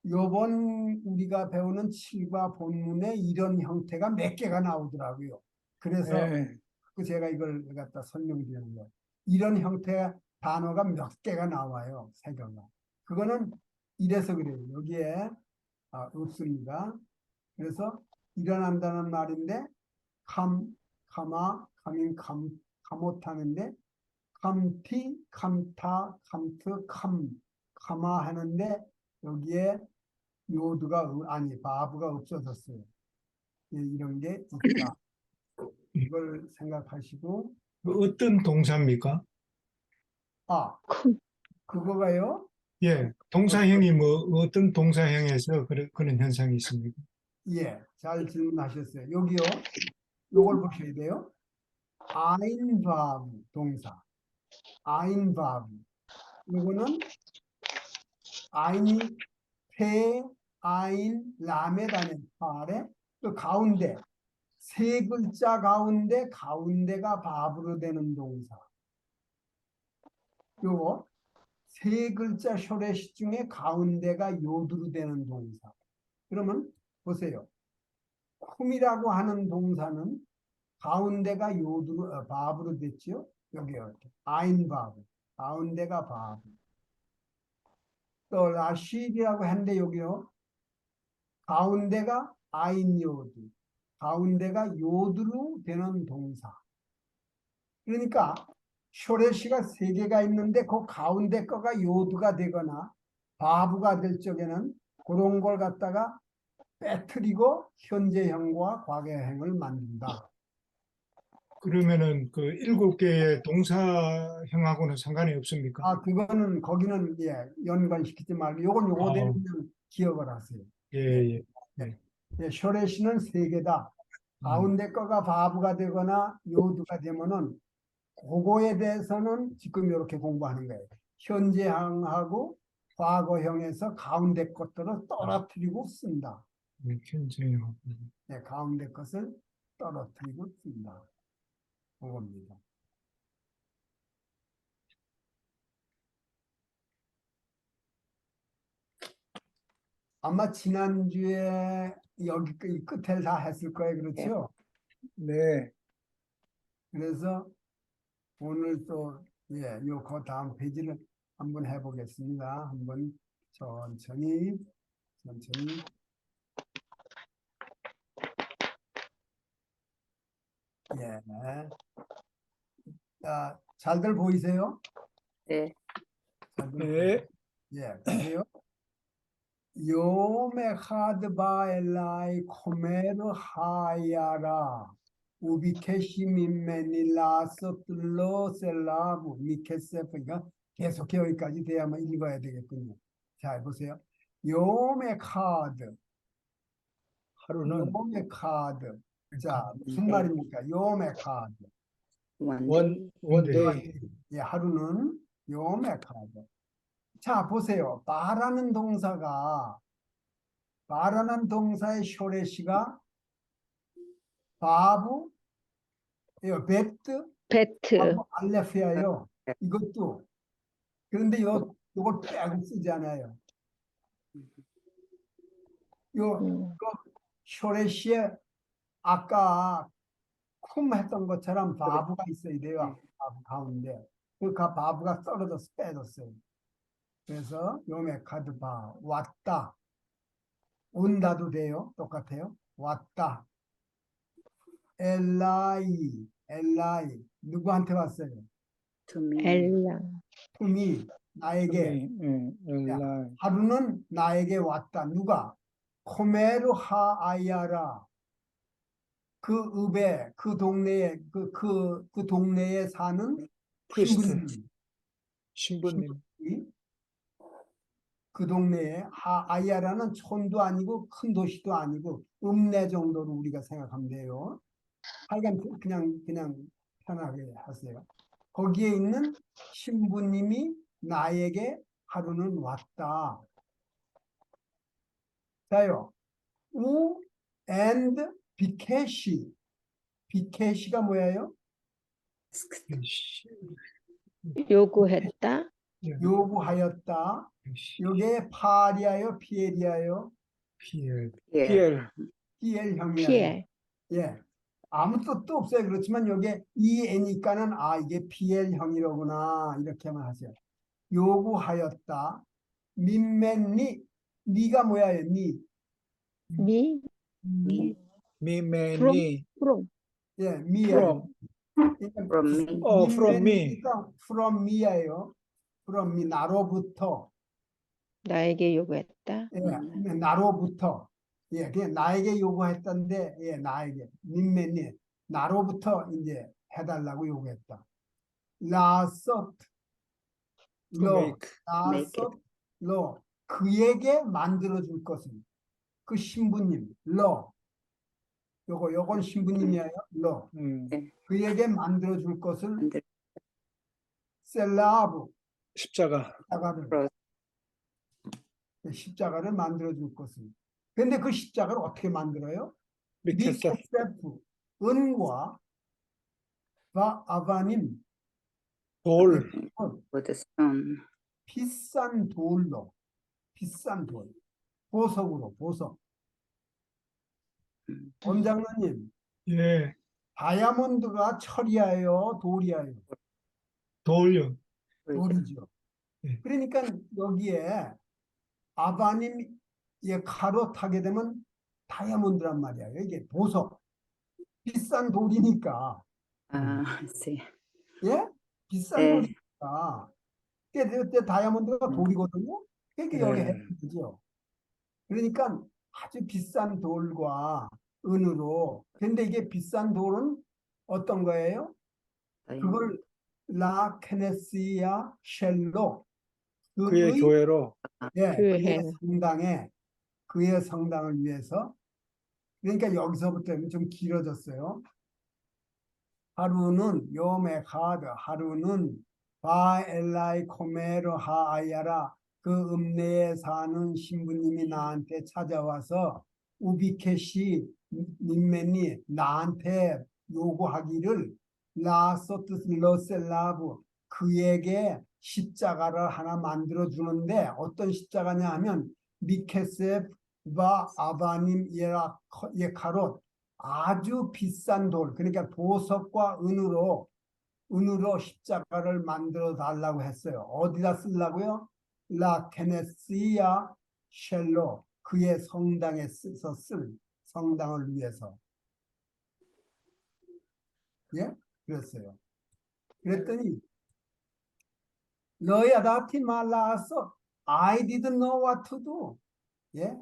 A: 요번 우리가 배우는 7과 본문에 이런 형태가 몇 개가 나오더라고요. 그래서
B: 예.
A: 제가 이걸 갖다 설명드리는 거예요. 이런 형태의 단어가 몇 개가 나와요. 세 개가. 그거는 이래서 그래요. 여기에 없습니다. 그래서 일어난다는 말인데 카마, 카민, 카못하는데 감티, 감타, 감트, 카마 하는데 여기에 요드가 아니 바브가 없어졌어요. 예, 이런 게 있다. 이걸 생각하시고
E: 어떤 동사입니까?
A: 그거가요.
E: 예, 동사형이 뭐 어떤 동사형에서 그런 현상이 있습니까?
A: 예, 잘 질문하셨어요. 여기요. 요걸 보셔야 돼요. 아인바브 동사. 아인바브. 요거는 아인이 페, 아인, 라메다는 팔에 또 가운데 세 글자 가운데가 바브로 되는 동사. 요거 세 글자 쇼레시 중에 가운데가 요드로 되는 동사. 그러면 보세요. 쿰이라고 하는 동사는 가운데가 요드로 바브로 됐죠. 여기요. 아인 바브. 가운데가 바브. 또 라시드라고 했는데 여기요. 가운데가 아인 요드. 가운데가 요드로 되는 동사. 그러니까 쇼레시가 3개가 있는데 그 가운데 거가 요드가 되거나 바브가 될 적에는 그런 걸 갖다가 빼뜨리고 현재형과 과거형을 만든다.
E: 그러면은 그 7개의 동사형하고는 상관이 없습니까?
A: 그거는 거기는 예, 연관시키지 말고 요건 요거대로
E: 아.
A: 그냥 기억을 하세요.
E: 예.
A: 예, 쇼레시는 3개다. 가운데 거가 바브가 되거나 요드가 되면은 그거에 대해서는 지금 이렇게 공부하는 거예요. 현재형하고 과거형에서 가운데 것들을 떨어뜨리고 쓴다.
E: 현재형.
A: 네, 가운데 것을 떨어뜨리고 쓴다. 그겁니다. 아마 지난주에 여기 이 끝에 다 했을 거예요. 그렇죠?
B: 네.
A: 그래서 오늘 또 예, 그 다음 페이지를 한번 해보겠습니다. 한번 천천히. 예. 자, 잘들 보이세요?
C: 네.
A: 잘들
B: 네.
A: 예, 보세요. 요메 하드바 엘라이 코메르 하야라 우비케시 민메닐라서 뜰로 셀라브 미케세프가 계속 여기까지 돼야만 읽어야 되겠군요. 자, 보세요. 요메 카드.
B: 하루는
A: 요메 카드. 자, 무슨 말입니까? 요메 카드.
B: 원데이.
A: 예, 하루는 요메 카드. 자, 보세요. 말하는 동사의 쇼레시가 바브, 베트,
C: 배트.
A: 알레프야요. 이것도. 그런데 요걸 빼고 쓰잖아요. 요
C: 음.
A: 쇼레시에 아까 쿰 했던 것처럼 바브가 있어야 돼요. 바브 가운데. 그 바브가 떨어져서 빼졌어요. 그래서 요메 카드 바 왔다. 온다도 돼요. 똑같아요. 왔다. 엘라이 누구한테 왔어요?
C: 엘라.
A: 투미 나에게. 야,
B: 엘라.
A: 하루는 나에게 왔다. 누가? 코메르 하아야라. 그 읍에 그 동네에 그 동네에 사는
B: 프리스트.
A: 신부님.
B: 신부님.
A: 그 동네에 하아야라는 촌도 아니고 큰 도시도 아니고 읍내 정도로 우리가 생각하면 돼요. 하여간 그냥 편하게 하세요. 거기에 있는 신부님이 나에게 하루는 왔다. 자요. 우 and 비케시. 비케시가 뭐예요?
C: 요구했다.
A: 요구하였다. 요게 파리아요, 피엘이야요?
E: 피엘.
B: 피엘.
A: 피엘 형이에요.
C: 피엘.
A: 예. 아무 뜻도 없어요. 그렇지만 요게 이애니까는 이게 피엘 형이로구나 이렇게만 하세요. 요구하였다. 민맨니 니가 뭐야? 니.
C: 미.
B: 미메니.
C: 프롬.
A: 예, 미야.
B: from. from me.
A: from me예요. from me 나로부터.
C: 나에게 요구했다.
A: 예, 나로부터. 예, 그냥 나에게 요구했던데, 예, 나에게. 민맨니 나로부터 이제 해달라고 요구했다. 라서트.
B: To
A: 로.
B: make.
A: 라서트. 로. 그에게 만들어줄 것은. 그 신부님. 로. 요건 신부님이에요. 로. 그에게 만들어줄 것을 셀라브.
B: 십자가.
A: 십자가를 만들어줄 것을. 근데 그 십자가를 어떻게 만들어요?
B: 미케세.
A: 미케세프. 은과 아바님.
B: 돌.
A: 비싼 돌로. 비싼 돌. 보석으로. 보석. 원장로님.
E: 예,
A: 다이아몬드가 철이에요? 돌이에요?
E: 돌요.
A: 돌이죠.
E: 예.
A: 그러니까 여기에 아바님의 가로 타게 되면 다이아몬드란 말이에요. 이게 보석. 비싼 돌이니까. 예? 비싼 돌이니까. 그때 다이아몬드가 돌이거든요. 그러니까 여기
B: 네.
A: 해주죠. 그러니까 아주 비싼 돌과 은으로. 근데 이게 비싼 돌은 어떤 거예요? 그걸 라 케네시아 셸로
B: 그의
A: 그의
B: 교회로.
A: 예,
C: 교회.
A: 그의 성당을 위해서. 그러니까 여기서부터 좀 길어졌어요. 하루는 요메카드 하루는 바엘라이 코메르 하아야라 그 읍내에 사는 신부님이 나한테 찾아와서 우비케시 님맨이 나한테 요구하기를 라소트 러셀라브 그에게 십자가를 하나 만들어 주는데 어떤 십자가냐 하면 미케셉 바 아바님 예카롯 아주 비싼 돌, 그러니까 보석과 은으로 십자가를 만들어 달라고 했어요. 어디다 쓰려고요? 라 케네시아 셸로 그의 성당에서 쓸 성당을 위해서. 예? 그랬어요. 그랬더니 너야다티 말라서 I didn't know what to do. 예?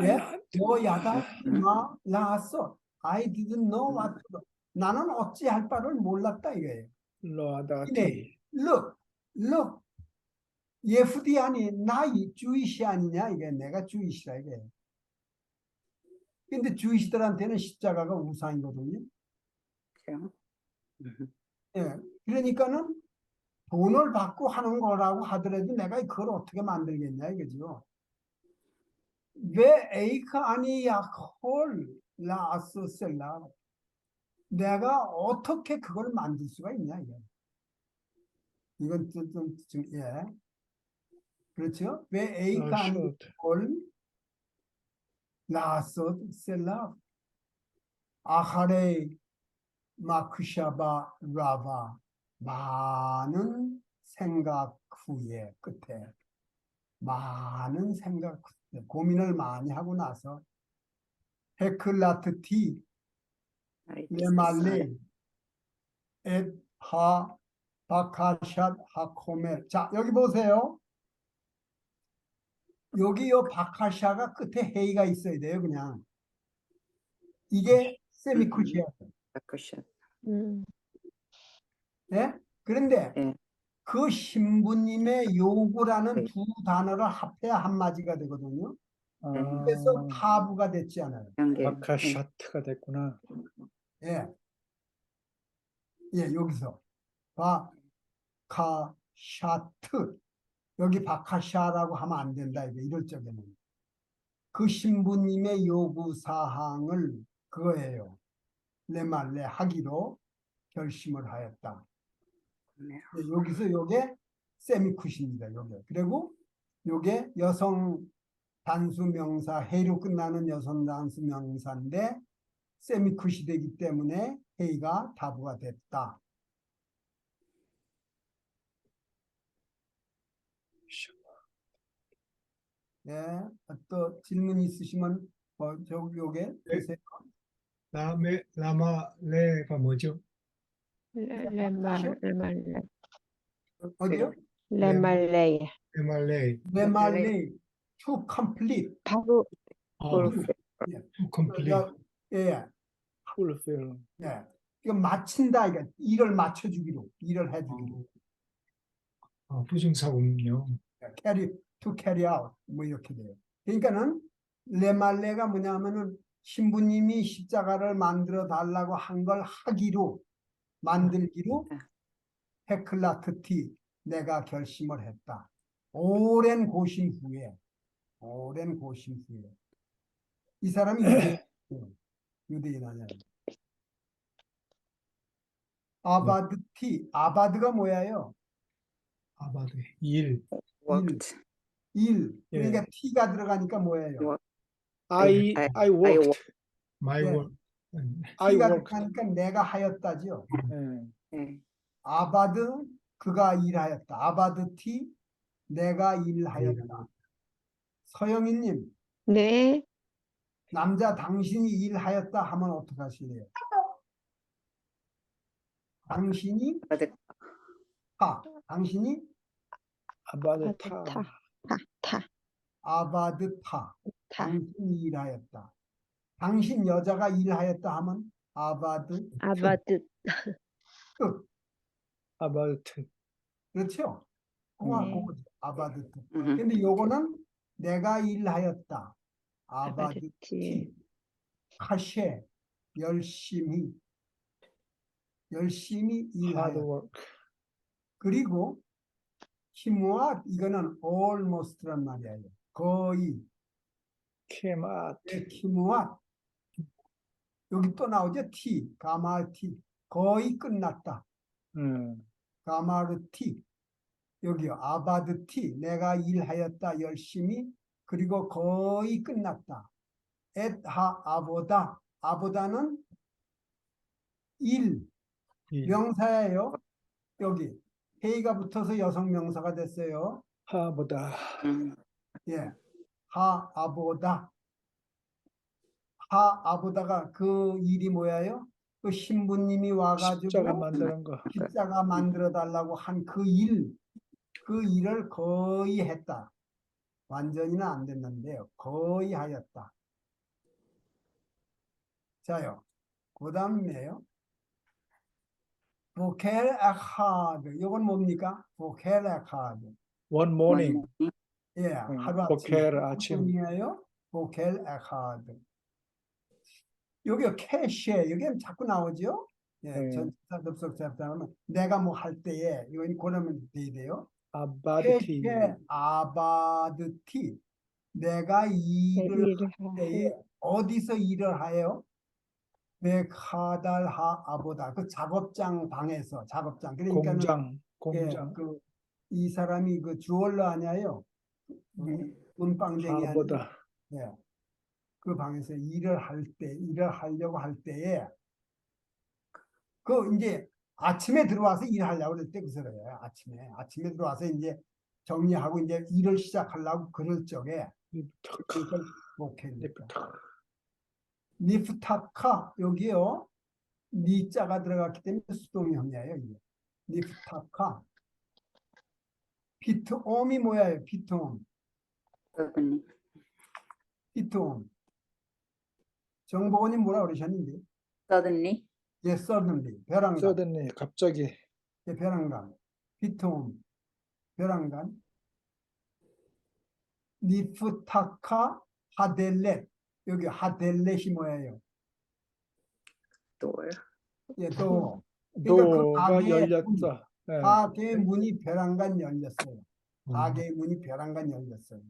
A: 예? 너야다티 말라서 I didn't know what to do. 나는 어찌할 바를 몰랐다 이거예요.
B: 로아다티.
A: look, 예후디 아니 나 주이시 아니냐 이게 내가 주이시라 이게. 근데 주이시들한테는 십자가가 우상이거든요. 예, 그러니까는 돈을 받고 하는 거라고 하더라도 내가 그걸 어떻게 만들겠냐 이거죠. 왜 에이카 아니 야콜 라스셀라 내가 어떻게 그걸 만들 수가 있냐 이게. 이건 좀 예. 그렇죠? 왜 A가 아니고
B: should.
A: 올 라소 셀라 아하레 마크샤바 라바 많은 생각 후에 끝에 많은 생각 후에 고민을 많이 하고 나서 헤클라트티 레말레 엣하 바카샷 하코멜. 자, 여기 보세요. 여기 요 바카샤가 끝에 헤이가 있어야 돼요, 그냥. 이게 세미쿠시야. 네? 그런데
F: 네.
A: 그 신부님의 요구라는 두 단어를 합해야 한마디가 되거든요. 그래서 타부가 됐지 않아요.
B: 바카샤트가 됐구나.
A: 예. 예, 여기서 바카샤트. 여기 바카샤라고 하면 안 된다. 이게 이럴 적에는. 그 신부님의 요구 사항을 그거예요. 레말레 하기로 결심을 하였다. 네, 여기서 요게 세미쿠시입니다. 요게. 그리고 요게 여성 단수 명사 해로 끝나는 여성 단수 명사인데 세미쿠시 되기 때문에 헤이가 다부가 됐다. 네, 또 질문 있으시면 요게 보세요.
E: 라마레가 뭐죠?
C: 레말레.
A: 어디요?
C: 레말레.
E: 레말레,
A: 레말레 to complete.
C: 바로
A: 예.
E: to complete.
A: 예.
B: fulfill.
A: 예. 이거 마친다. 이거 일을 맞춰주기로, 일을 해주기로.
E: 부정사군요.
A: to carry out. 뭐 이렇게 돼요. 그러니까는 레말레가 뭐냐면은 신부님이 십자가를 만들어 달라고 한 걸 하기로, 만들기로 헤클라트티 내가 결심을 했다. 오랜 고심 후에, 오랜 고심 후에. 이 사람이 유대인 아니야. 아바드티, 아바드가 뭐예요?
E: 아바드, 일,
A: 일.
B: 예.
A: 그러니까 T가 들어가니까 뭐예요?
B: I worked.
E: my
A: 예.
E: work.
B: I
A: T가
B: worked.
A: 들어가니까 내가 하였다죠.
B: 예.
A: 아바드, 그가 일하였다. 아바드 T, 내가 일하였다. 서영희님,
C: 네.
A: 남자 당신이 일하였다 하면 어떡하시래요? 당신이 당신이
B: 아바타.
C: 타.
A: 아바드타. 당신이 일하였다. 당신 여자가 일하였다 하면 아바드
C: 아바드.
A: 뜻.
B: 아바트.
A: 그렇죠?
C: 네.
A: 아바드트. 근데 요거는 내가 일하였다. 아바드티.
C: 아바드티.
A: 카셰. 열심히
B: hard
A: 일하였다.
B: work.
A: 그리고 키무앗 이거는 almost란 말이에요. 거의.
B: came out.
A: 키무앗. 여기 또 나오죠. 티. 가마티. 거의 끝났다. 가마르티. 여기요. 아바드티. 내가 일하였다. 열심히. 그리고 거의 끝났다. 엣하 아보다. 아보다는 일. 명사예요. 여기. 헤이가 붙어서 여성 명사가 됐어요.
B: 하보다.
A: 예. 하 아보다. 하 아보다가 그 일이 뭐예요? 그 신부님이 와가지고
B: 십자가 만드는 거.
A: 십자가 만들어 달라고 한 그 일, 그 일을 거의 했다. 완전히는 안 됐는데요. 거의 하였다. 자요. 그 다음에요. 보켈 에카드. 이건 뭡니까? 보켈 에카드.
B: one morning.
A: 예, 하루
B: 보켈 아침.
A: 이에요. 보켈 에카드. 여기 캐시에 여기 자꾸 나오죠. 예, 전치사 접속사 하면 내가 뭐 할 때에 이건 그러면 돼야 돼요.
B: 아바드티.
A: 캐시에 아바드티. 내가 일을 할 때에 어디서 일을 해요? 메카달하 아보다. 그 작업장 방에서 작업장. 그러니까는
B: 공장.
A: 예, 이 사람이 그 주얼러 아니에요. 문방쟁이 아닌
B: 바보다.
A: 예. 그 방에서 일을 하려고 할 때에 그 이제 아침에 들어와서 일하려고 그럴 때 그 소리예요. 아침에 들어와서 이제 정리하고 이제 일을 시작하려고 그럴 적에 그걸 목회니까 니프타카 여기요 니자가 들어갔기 때문에 수동형이에요. 이게 니프타카 피트옴이 뭐예요? 피트옴 피트옴 정보원님 뭐라 그러셨는데?
F: Suddenly,
A: 예, suddenly 벼랑간
B: 써드네 갑자기.
A: 예, 벼랑간 피트옴 벼랑간 니프타카 하델렛 여기 하델렛이 뭐예요?
F: door.
A: 예, 또 그러니까 그
B: 도가
A: 가게의
B: 열렸다. 예.
A: 가게의 문이 벼랑간 열렸어요.
E: 음.
A: 가게의 문이 벼랑간 열렸어요.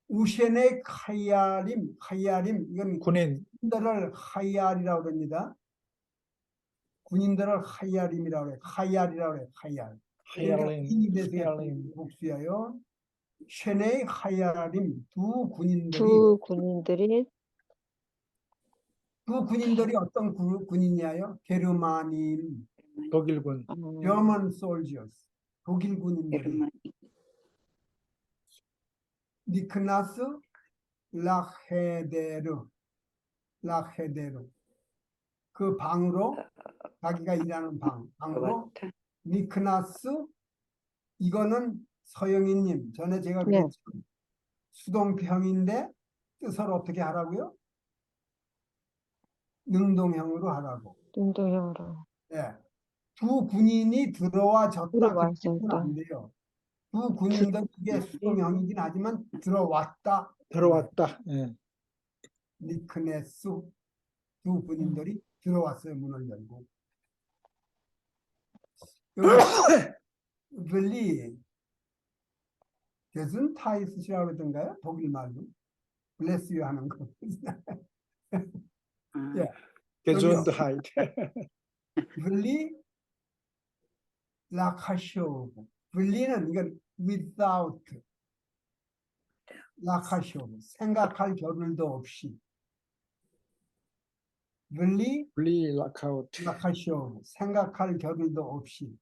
A: 우셴의 카야림 이건
B: 군인.
A: 군인들을 하야리라고 합니다. 군인들을 하야림이라고 해요. 하야리라고 해요. 하얄. 그러니까
B: 하얄림,
A: 군인이 돼서
B: 하얄림.
A: 복수예요. 셴의 하야림 두 군인들이 어떤 군인이에요? 게르마닌
B: 독일군.
A: German soldiers 독일 군인들이
F: Germany.
A: 니크나스 라헤데르 그 방으로 자기가 일하는 방으로
F: What?
A: 니크나스 이거는 서영희님 전에 제가
C: 네.
A: 그랬죠. 수동형인데 뜻을 어떻게 하라고요? 능동형으로 하라고.
C: 운동형으로
A: 예. 두 군인이 들어와졌다.
C: 들어왔었다.
A: 그렇게는 안 돼요. 두 군인들 이게 수동형이긴 하지만 들어왔다.
B: 들어왔다. 예.
A: 니크네스 두 군인들이 들어왔어요. 문을 열고. 벨리 게슨타이스시라고 그러던가요? 독일 말로 블레스 유 하는 거. 예.
B: 게존드하이트.
A: 벨리 라카쇼브 벨리는 이건 without 라카쇼브 생각할 겨를도 없이 벨리
B: 블리 락아웃.
A: 라카쇼브 생각할 겨를도 없이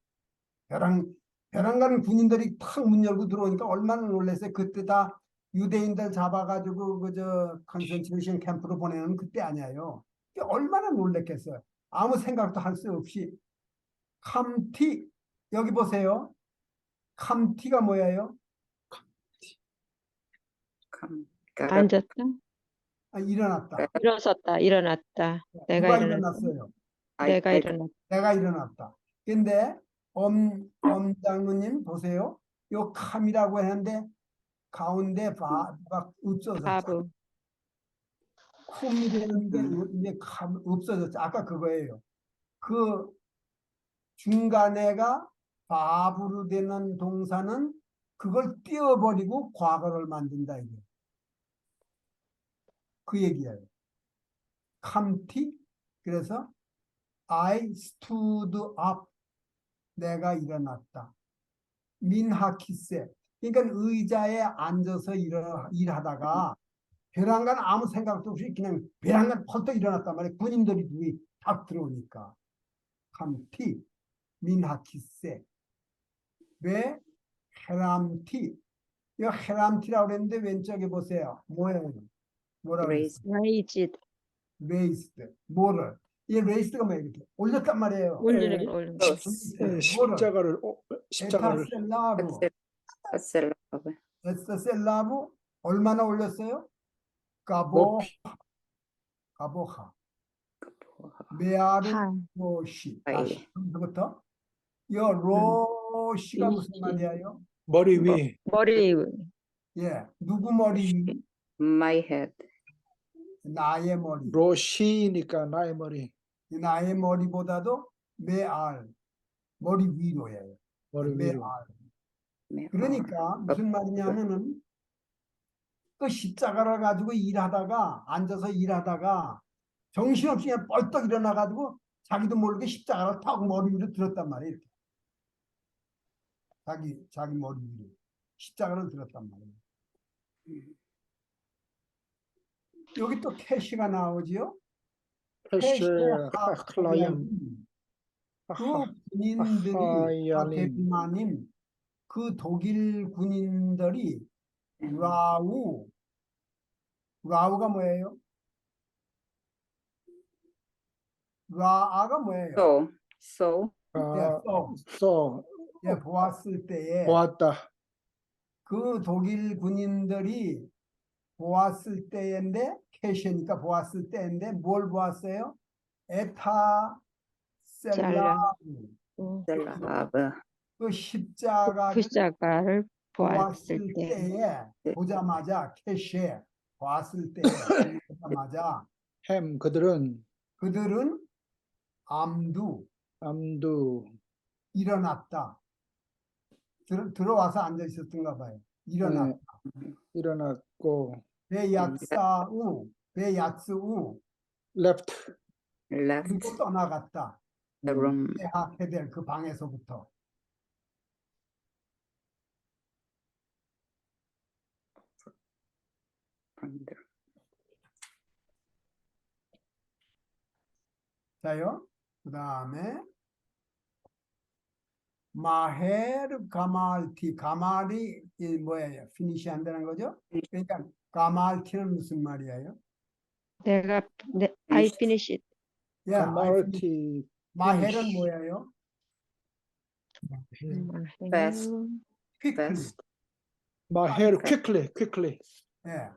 A: 벼랑간 군인들이 탁 문 열고 들어오니까 얼마나 놀랐어요. 그때 다 유대인들 잡아가지고 그저 컨센트레이션 캠프로 보내는 그때 아니에요. 얼마나 놀랬겠어요. 아무 생각도 할 수 없이 캄티 여기 보세요. 캄티가 뭐예요?
F: Come.
C: 앉았다.
A: 일어났다.
C: 일어났다. 내가
A: 누가
C: 일어났다.
A: 일어났어요?
C: 내가 일어났다.
A: 내가 일어났다. 근데 엄 장로님 보세요. 요 캄이라고 했는데 가운데 막 없어졌죠.
C: 바브.
A: 쿰이 되는데 이제 캄 없어졌죠. 아까 그거예요. 그 중간에가 바브로 되는 동사는 그걸 띄워버리고 과거를 만든다 이게. 그 얘기예요. 캄티 그래서 I stood up 내가 일어났다. 민하키세 그러니까 의자에 앉아서 일하다가 벼랑간 아무 생각도 없이 그냥 벼랑간 펄떡 일어났단 말이에요. 군인들이 둘이 딱 들어오니까 캄티 민하키세 왜 헤람티 이거 헤람티라고 그랬는데 왼쪽에 보세요. 뭐예요? 뭐라고
F: Raise.
C: raised.
A: 레이스드 뭐를 이 레이스드가 뭐예요? 이렇게 올렸단 말이에요.
C: 올리는
B: 예.
C: 거 올리는
F: Close.
A: 뭐를
B: 십자가를
A: 에타셀라브
F: Asselab.
A: 에스셀라브 얼마나 올렸어요?
B: 높이.
A: 가보하 메아르
C: 하.
A: 로시
F: 아이.
A: 다시 처음부터 이 로시가 무슨
C: 이시.
A: 말이에요?
B: 머리 위.
C: 머리
A: 예, 누구 머리 위?
F: My head.
A: 나의 머리.
B: 로시니까 나의 머리.
A: 나의 머리보다도 메알 머리 위로예요.
B: 머리 위로.
A: 메알. 그러니까 무슨 말이냐면은 그 십자가를 가지고 일하다가 앉아서 일하다가 정신없이 그냥 뻘떡 일어나 가지고 자기도 모르게 십자가를 탁 머리 위로 들었단 말이에요. 이렇게. 자기 머리 위로. 십자가를 들었단 말이에요. 여기 또 캐시가 나오지요.
B: 패시
A: 하하야님, 그 군인들이
B: 하하야님.
A: 하게비마님, 그 독일 군인들이 라우가 뭐예요? 라아가 뭐예요?
F: So,
A: 보았을 때에
B: 보았다.
A: 그 독일 군인들이 보았을 때인데 캐시니까 보았을 때인데 뭘 보았어요? 에타 셀라
F: Selab.
A: 그 십자가를
C: 그 십자가를
A: 보았을
C: 보았을 때
A: 때에 보자마자 캐시에 보았을 때에 보자마자
B: 그들은
A: 그들은 암두 일어났다. 들어와서 앉아 있었던가 봐요. 일어났다.
B: 일어났고
A: 베야츠우
B: left
F: Left
A: 그리고 떠나갔다.
F: the room.
A: 하게 그 방에서부터.
F: From there.
A: 자요. 그 다음에 마헤르 가말티 가말이 뭐예요? 피니시 한다는 거죠? 그러니까 가말티는 무슨 말이에요?
C: I finish it.
B: 가마르티
A: 마헬은 뭐예요?
F: Fast.
A: quickly.
F: Fast.
B: 마헬 quickly
A: 예.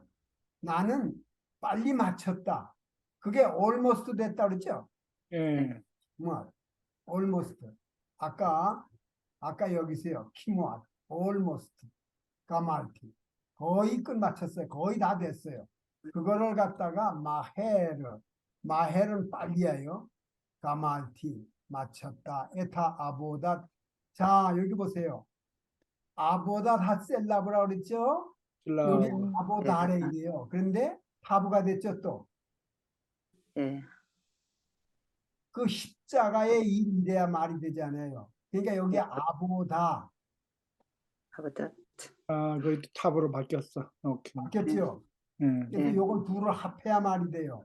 A: 나는 빨리 마쳤다. 그게 almost 됐다 그랬죠?
B: 예.
A: 뭐 almost. 아까 여기서요. 키모아 almost 가말티 거의 끝 마쳤어요. 거의 다 됐어요. 그거를 갖다가 마헬은 빨리예요. 가말티 마쳤다. 에타 아보닷. 자 여기 보세요. 아보닷 핫셀라브라고 그랬죠? 여기 아보다레이에요. 그런데 타부가 됐죠 또.
F: Yeah.
A: 그 십자가의 일이래야 말이 되지 않아요. 그러니까 여기 아보다
F: How about that?
B: 거기 탑으로 바뀌었어. 오케이.
A: 바뀌었죠?
B: 예.
A: 그래서 요걸 둘을 합해야 말이 돼요.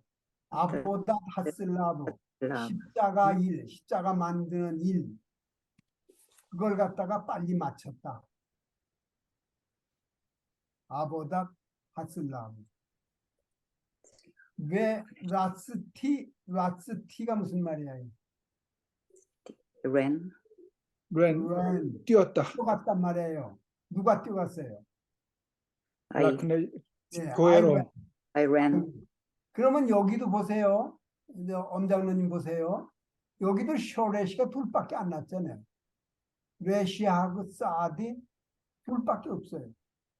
A: 아보다 하슬라브
F: Love.
A: 십자가 만드는 일 그걸 갖다가 빨리 마쳤다. 아보다 하슬라브 왜 라츠티가 무슨 말이에요?
F: Ran.
B: ren 뛰었다.
A: 뛰어갔단 말이에요. 누가 뛰어갔어요?
B: 라크네
A: 예,
B: 고해로
F: I ran.
A: 그러면 여기도 보세요. 이제 엄장로님 보세요. 여기도 쇼레시가 둘밖에 안 났잖아요. 레시하고 사디 둘밖에 없어요.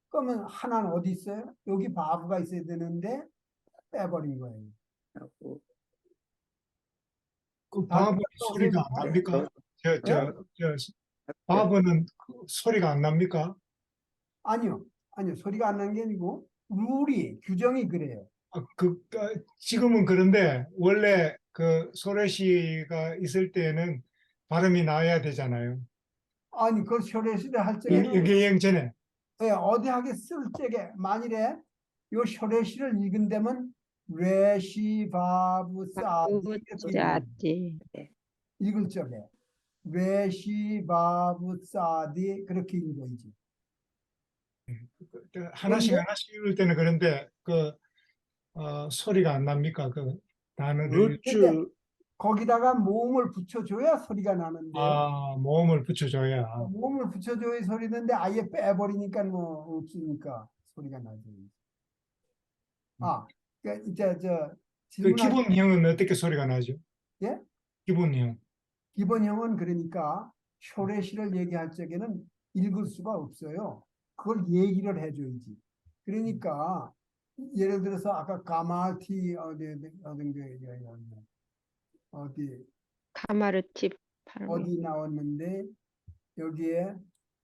A: 그러면 하나는 어디 있어요? 여기 바브가 있어야 되는데 빼버린 거예요.
E: 그 바보는 소리가 안 납니까? 바보는 소리가 안 납니까?
A: 아니요. 소리가 안 난 게 아니고 규정이 그래요.
E: 지금은 그런데 원래 그 소래시가 있을 때는 발음이 나와야 되잖아요.
A: 아니 그걸 쇼레시를 할 적에는
E: 여기행 전에.
A: 예, 어디 하게 쓸 적에 만일에 요 쇼레시를 읽은다면 레시 바브 사디 이렇게
C: 짜지.
A: 읽을 적에 레시 바브 사디 그렇게 읽어야지.
E: 하나씩
A: 그런데-
E: 하나씩 읽을 때는 그런데 소리가 안 납니까? 그 단어들.
B: 루츠
A: 거기다가 모음을 붙여줘야 소리가 나는데
E: 모음을 붙여줘야.
A: 모음을 붙여줘야 소리 나는데 아예 빼버리니까 뭐 없으니까 소리가 나죠. 그러니까 이제
E: 그
A: 질문할
E: 기본형은 어떻게 소리가 나죠?
A: 예?
E: 기본형.
A: 기본형은 그러니까 쇼레시를 얘기할 적에는 읽을 수가 없어요. 그걸 얘기를 해줘야지. 그러니까 예를 들어서 아까 가마티
C: 카마르티 발음.
A: 어디 나왔는데 여기에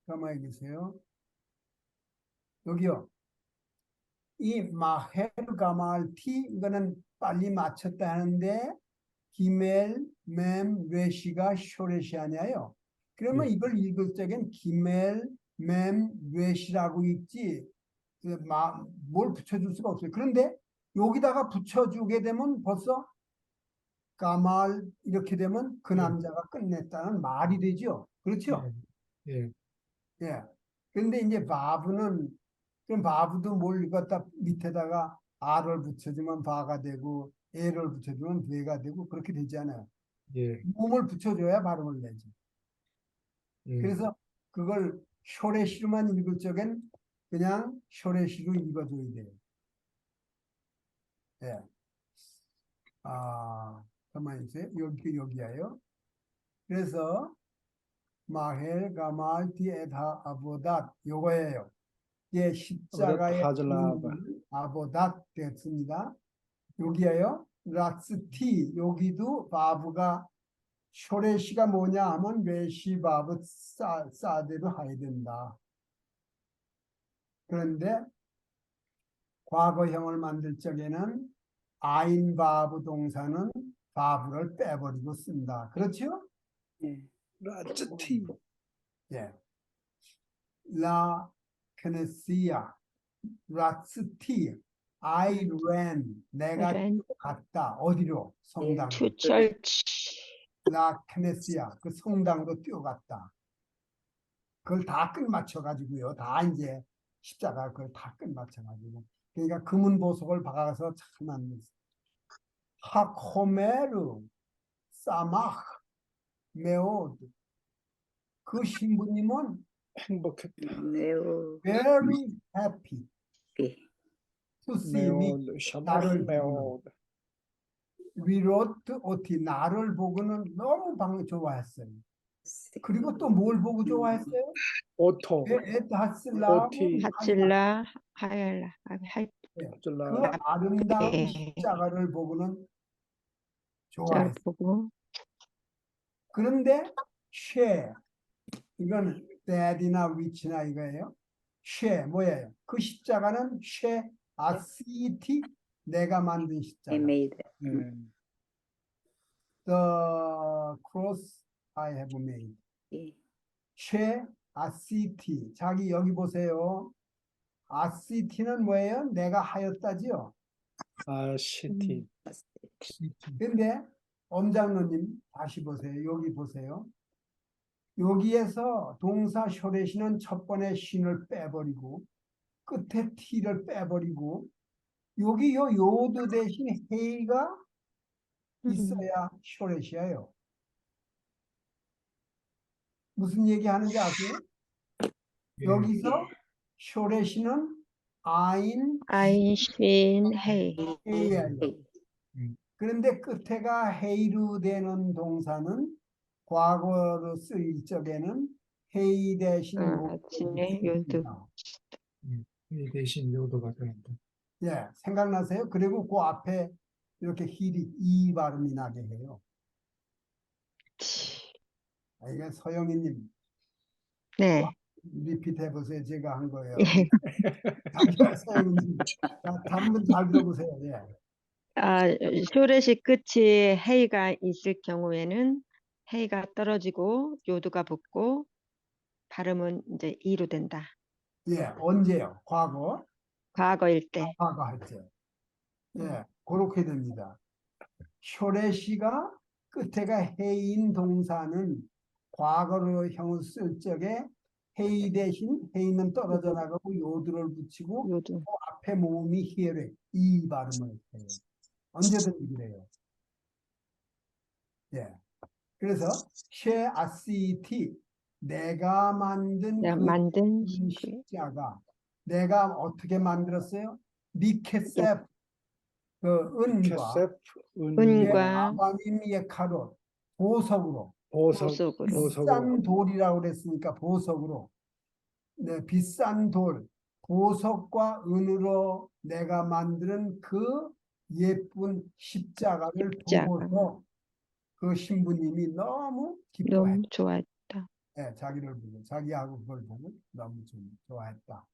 A: 가만히 계세요. 여기요. 이 마헤르 가말티 이거는 빨리 맞췄다 하는데 기멜 맴 레시가 쇼레시 아니에요. 그러면 이걸 읽을 적엔 기멜 맴외시라고 있지 뭘 붙여줄 수가 없어요. 그런데 여기다가 붙여주게 되면 벌써 까말 이렇게 되면 그
E: 예.
A: 남자가 끝냈다는 말이 되죠. 그렇죠?
E: 예.
A: 예. 근데 이제 바브는 그럼 바브도 뭘 갖다 밑에다가 R을 붙여주면 바가 되고 L을 붙여주면 되가 되고 그렇게 되잖아요.
E: 예.
A: 몸을 붙여줘야 발음을 내지.
E: 예.
A: 그래서 그걸 쇼레시로만 읽을 적엔 그냥 쇼레시로 읽어줘야 돼요. 예. 가만히 있어요. 여기야요. 그래서 마헬 가말 디에다 아보닷 요거예요. 예, 십자가의
B: 하즐라바.
A: 아보닷 됐습니다. 여기에요. 락스티 여기도 바브가 쇼레시가 뭐냐 하면 레시 바브 사대로 해야 된다. 그런데 과거형을 만들 적에는 아인 바브 동사는 바브를 빼버리고 쓴다. 그렇죠?
F: 예.
B: 라츠티.
A: 예. 라 케네시아 라츠티 I ran 내가
C: ran
A: 갔다 어디로 성당
C: to church.
A: 라 케네시아 그 성당으로 뛰어갔다. 그걸 다 끝마쳐 가지고요. 다 이제 십자가 그걸 다 끝마쳐 가지고 그러니까 금은 보석을 박아서 참 안 하코메르 사마흐 메오드 그 신부님은
B: 행복했다.
F: 매우
A: very happy
F: 예.
A: to see me
B: 메오드 샤마
A: 나를
B: 메오드.
A: 위로트 오티 나를 보고는 너무 좋아했어요. 그리고 또 뭘 보고 좋아했어요?
B: 오토.
A: 에드하슬라고
B: 오티.
C: 하칠라 하얄라 할
A: 그
B: 하즐라.
A: 아름다운
C: 네.
A: 십자가를 보고는
C: 절
A: 좋아했어요.
C: 보고
A: 그런데 쉐 이건 데디나 위치나 이거예요. 쉐 뭐예요? 그 십자가는 쉐 아시티 내가 만든 십자가.
F: made
B: 예.
A: The cross I have made.
F: 예.
A: 쉐 아시티 자기 여기 보세요. 아시티는 뭐예요? 내가 하였다지요.
B: 아시티.
A: 근데 엄장로님 다시 보세요. 여기 보세요. 여기에서 동사 쇼레시는 첫 번에 신을 빼버리고 끝에 t를 빼버리고 여기 요 요드 대신 헤이가 있어야 쇼레시예요. 무슨 얘기 하는지 아세요?
E: 예.
A: 여기서 쇼레시는 아인
C: 아인신 헤이
A: 헤이예요.
F: 예.
A: 그런데 끝에가 헤이루 되는 동사는 과거로 쓰일 적에는 헤이 대신
C: 진의 요드
E: 이 대신 요도가 된다.
A: 예, 생각나세요? 그리고 그 앞에 이렇게 힐이 이 발음이 나게 해요. 이게 서영희님
C: 네.
A: 리피트 해보세요. 제가 한 거예요.
C: 예.
A: 자기가 서영희님 다른 분 잘 들어보세요. 예.
C: 쇼렛이 끝이 헤이가 있을 경우에는 헤이가 떨어지고 요드가 붙고 발음은 이제 이로 된다.
A: 예, 언제요? 과거
C: 과거일 때.
A: 과거 할 때. 예, 그렇게 됩니다. 쇼레시가 끝에가 해인 동사는 과거로 형을 쓸 적에 헤이 대신 헤이는 떨어져 나가고 요드를 붙이고
C: 요드.
A: 그 앞에 모음이 히에레 이 발음을 해요. 언제든지 그래요. 예. 그래서 쉐 아시티 내가 만든
C: 내가
A: 그
C: 만든
A: 십자가 내가 어떻게 만들었어요? 미케셉 그 은과
B: 캐셉
C: 은과
A: 아바님의 칼로 보석으로
C: 보석으로
A: 비싼 돌이라고 그랬으니까 보석으로 네, 비싼 돌 보석과 은으로 내가 만드는 그 예쁜 십자가를
C: 십자가.
A: 보고서 그 신부님이 너무 기뻐했다.
C: 너무 좋아했다.
A: 네, 자기를 보고 자기하고 그걸 보고 너무 좀 좋아했다.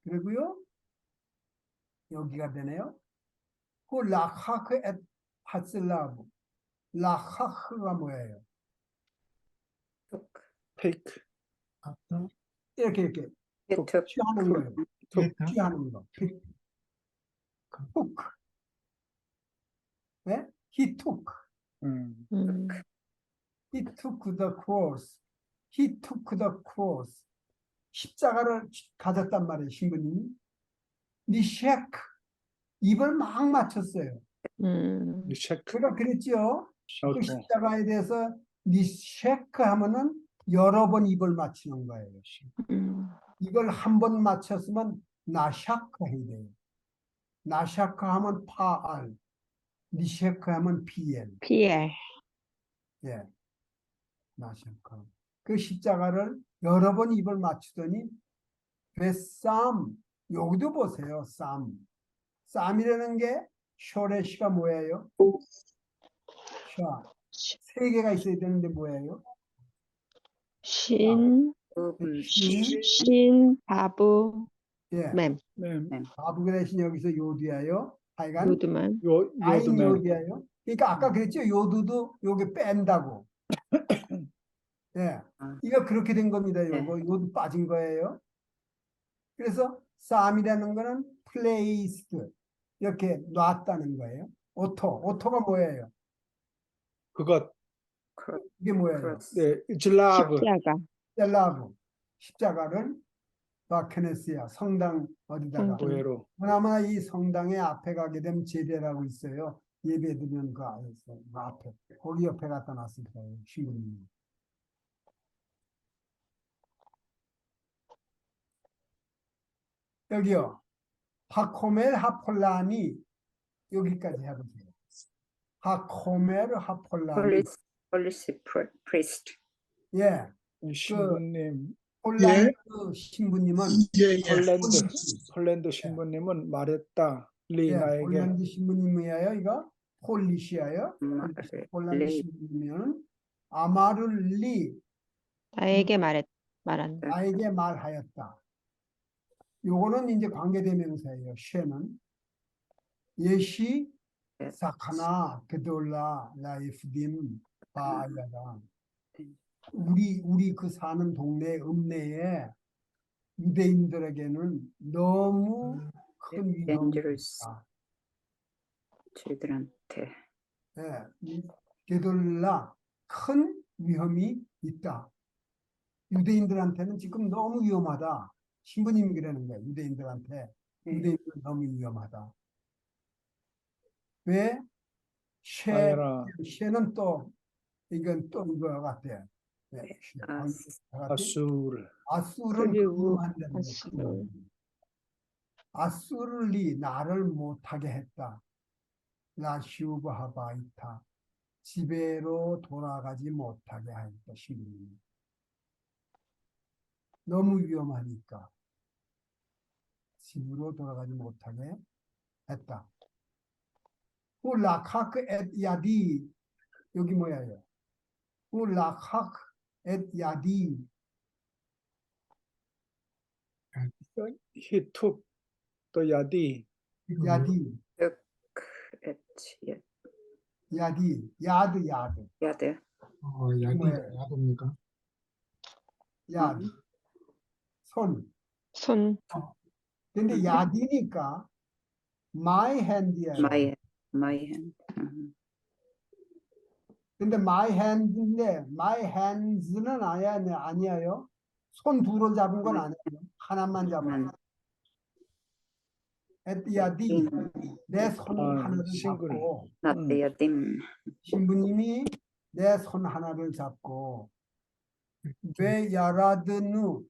A: 그리고요 여기가 되네요. 그 라하크 앳 하슬라브 라하크가 뭐예요?
B: take,
A: 이렇게
F: He took
A: 취하는 거예요.
E: took.
A: 취하는 거. took. 네? He took.
B: 음,
A: He took the cross. He took the cross. 십자가를 가졌단 말이에요, 신부님이. 니셰크. 입을 막 맞췄어요.
B: check,
A: 그러니까 그랬죠. 그
B: auto,
A: 십자가에 대해서 니셰크 하면은 여러 번 입을 맞추는 거예요. 이걸 한 번 맞췄으면 나샤크 해야 돼요. 나샤크 하면 파알, 니셰크 하면 비엘.
C: PL.
A: 예, 나샤크. 그 십자가를 여러 번 입을 맞추더니 뱃쌈, 여기도 보세요. 쌈이라는 게 쇼레시가 뭐예요? 샤. 세 개가 있어야 되는데 뭐예요?
C: 신, 신, 바부,
A: 예,
C: 맴,
B: 네,
A: 바보가 대신 여기서 요두예요. 하여간
C: 요드만.
A: 아인
B: 요드맨,
A: 요두예요. 그러니까 아까 그랬죠. 요두도 요게 뺀다고. 예, 이거 그렇게 된 겁니다. 요거 요도 빠진 거예요. 그래서 쌈이라는 거는 placed 이렇게 놨다는 거예요. 오토가 뭐예요?
B: 그것,
A: 이게 뭐예요?
F: cross.
B: 네, 질라브,
C: 십자가.
A: 셀라브 십자가를 바케네스야 성당 어디다가
C: 성당.
B: 보에로,
A: 그나마 이 성당에 앞에 가게 되면 제대라고 있어요. 예배 드리면 그 안에서 그 앞에 거기 옆에 갖다 놨을 거예요. 신부님이. 여기요. 하코멜 하폴란이 여기까지 해보세요. 하코멜 하폴란이
F: Police priest.
A: 예,
B: 신부님,
A: 폴란드 신부님은
D: 예, 예.
B: 폴란드 신부님은 말했다. 리
A: 예,
B: 나에게
A: 폴란드 신부님이에요. 이거 폴리시아요.
F: 폴리시.
A: 폴란드
F: 리.
A: 신부님은 아마를리
C: 나에게 말한다.
A: 나에게 말하였다. 요거는 이제 관계대명사예요. 쉐는 예시 사카나 게돌라 라이프딤 바알라다. 우리 그 사는 동네 읍내에 유대인들에게는 너무 큰 위험이
F: Dangerous.
A: 있다.
F: children한테.
A: 예, 이 게돌라 큰 위험이 있다. 유대인들한테는 지금 너무 위험하다. 신부님이 그러는 거예요. 유대인들한테 유대인들은 너무 위험하다. 왜?
B: 아야라,
A: 쉐는 또 이건 또 이거 같아요. 네, 쉐.
F: 아스.
B: 아수르,
A: 아수르는
C: 그리고
A: 근무한다는 거예요.
C: 아수르.
A: 근무. 아수르리 나를 못하게 했다. 라시우바하바이타 집에로 돌아가지 못하게 하였다. 신부님. 너무 위험하니까 집으로 돌아가지 못하게 했다. 라카크 엣 야디 여기 뭐야요? 라카크 엣 야디
B: he took 또 야디,
A: 야디
F: at
A: 야디 야드
F: 야드.
E: 야기가
A: 뭐예요?
E: 야도입니까?
A: 야드 손.
C: 손,
A: 근데 야디니까 my hand이에요.
F: My hand.
A: 근데 my hand인데 my hands는 아니에요. 손 둘을 잡은 건 아니에요. 하나만 잡아요. 야디 내 손 하나를
B: 싱글.
A: 잡고
F: Not the yadim.
A: 신부님이 내 손 하나를 잡고 왜 야라드누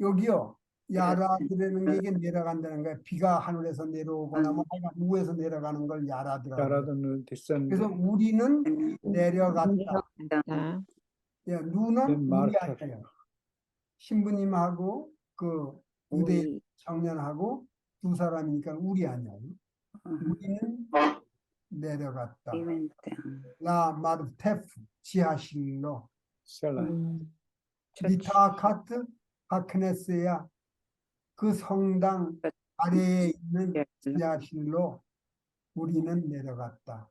A: 여기요. 야라드라는 게 이게 내려간다는 거예요. 비가 하늘에서 내려오거나 뭐 하여간 위에서 내려가는 걸 야라드라고 해요.
B: 야라드는 디센드,
A: 그래서 우리는 내려갔다.
C: 아,
A: 예, 누는 우리
B: 마르타,
A: 아니에요. 신부님하고 그 유대
F: 우리.
A: 청년하고 두 사람이니까 우리 아니에요. 우리는 내려갔다.
F: We went
A: 라 마르테프 지하실로
B: 셀라,
A: 미타카트 하크네스야 그 성당 아래에 있는 지하실로 우리는 내려갔다.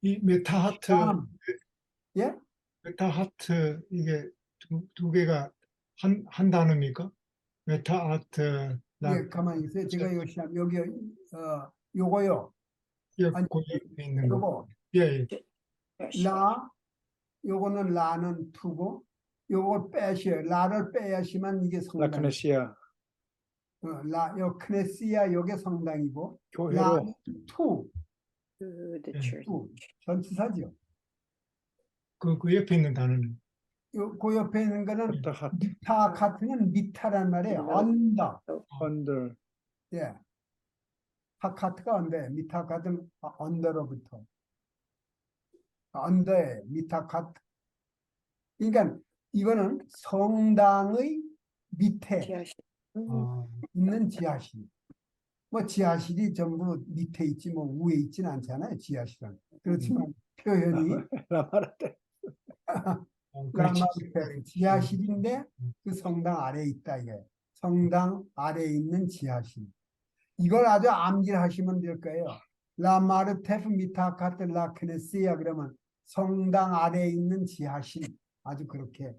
E: 이 메타하트,
A: 다음, 예?
E: 메타하트 이게 두 개가 한 단어입니까? 메타하트,
A: 예, 가만히 있어요. 제가 이거 시험 여기 요거요. 아니,
E: 거기 있는 거.
A: 요거
E: 예, 예.
A: 라 요거는 라는 투고 요걸 빼셔요. 라를 빼야지만 이게 성당.
B: 라크네시아
A: 요 크네시아 요게 성당이고
B: 교회로
A: 라는 투,
F: To the
E: 예.
F: church.
A: 투 전치사죠.
E: 그 옆에 있는 단어는
A: 그 옆에 있는 거는
B: 메타하트
A: 미타 카트는 미타란 말이에요. 언더.
B: 언더
A: 예. 하카트가 언더에 미타 카트는 언더로부터. 언더에 미타 카트. 그러니까 이거는 성당의 밑에
F: 지하실.
E: 아,
A: 있는 지하실. 뭐 지하실이 전부 밑에 있지 뭐 위에 있진 않잖아요. 지하실은. 그렇지만 표현이
B: 라마르테
E: 그렇지.
A: 라마르테 지하실인데 그 성당 아래에 있다 이게. 성당 아래에 있는 지하실. 이걸 아주 암기하시면 될 거예요. 라마르테프 미타카트 라크네시아 그러면 성당 아래에 있는 지하실. 아주 그렇게.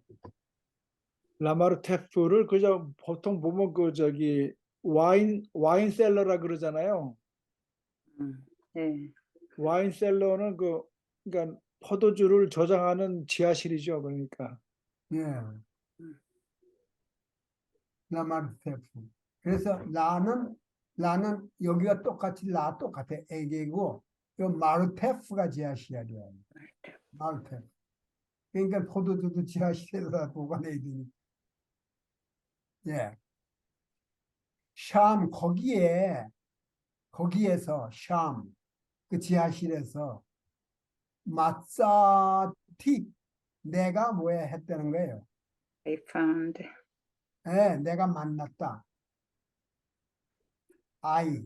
B: 라마르테프를 그저 보통 보면 그 저기 와인셀러라 그러잖아요.
F: 네.
B: 와인셀러는 그러니까 포도주를 저장하는 지하실이죠. 그러니까
A: 예. 라마르테프. 그래서 라는 여기가 똑같이 라 똑같아. 에게고 요 마르테프가 지하실이야. 마르테프. 그러니까 포도주도 지하실에다 보관해야 되니. 예. 샴 거기에서 샴 그 지하실에서 마사티 내가 뭐야 했다는 거예요.
F: I found.
A: 예, 내가 만났다. I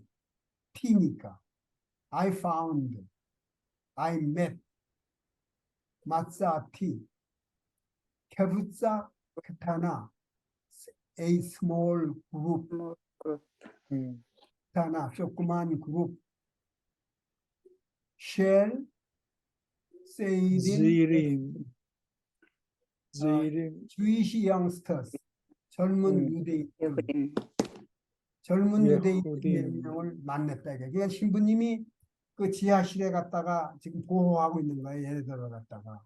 A: T니까 I found, I met, 마사티, 케부사 크타나, a small group,
F: More group.
A: 크타나 조그만 그룹, shell, 세이린,
B: 지림
A: Jewish youngsters, 젊은 유대인,
F: 여ሁ딘.
A: 젊은 유대인
B: 예후딘.
A: 몇 명을 만났다. 이게. 그러니까 신부님이 그 지하실에 갔다가 지금 보호하고 있는 거예요. 예를 들어 갔다가.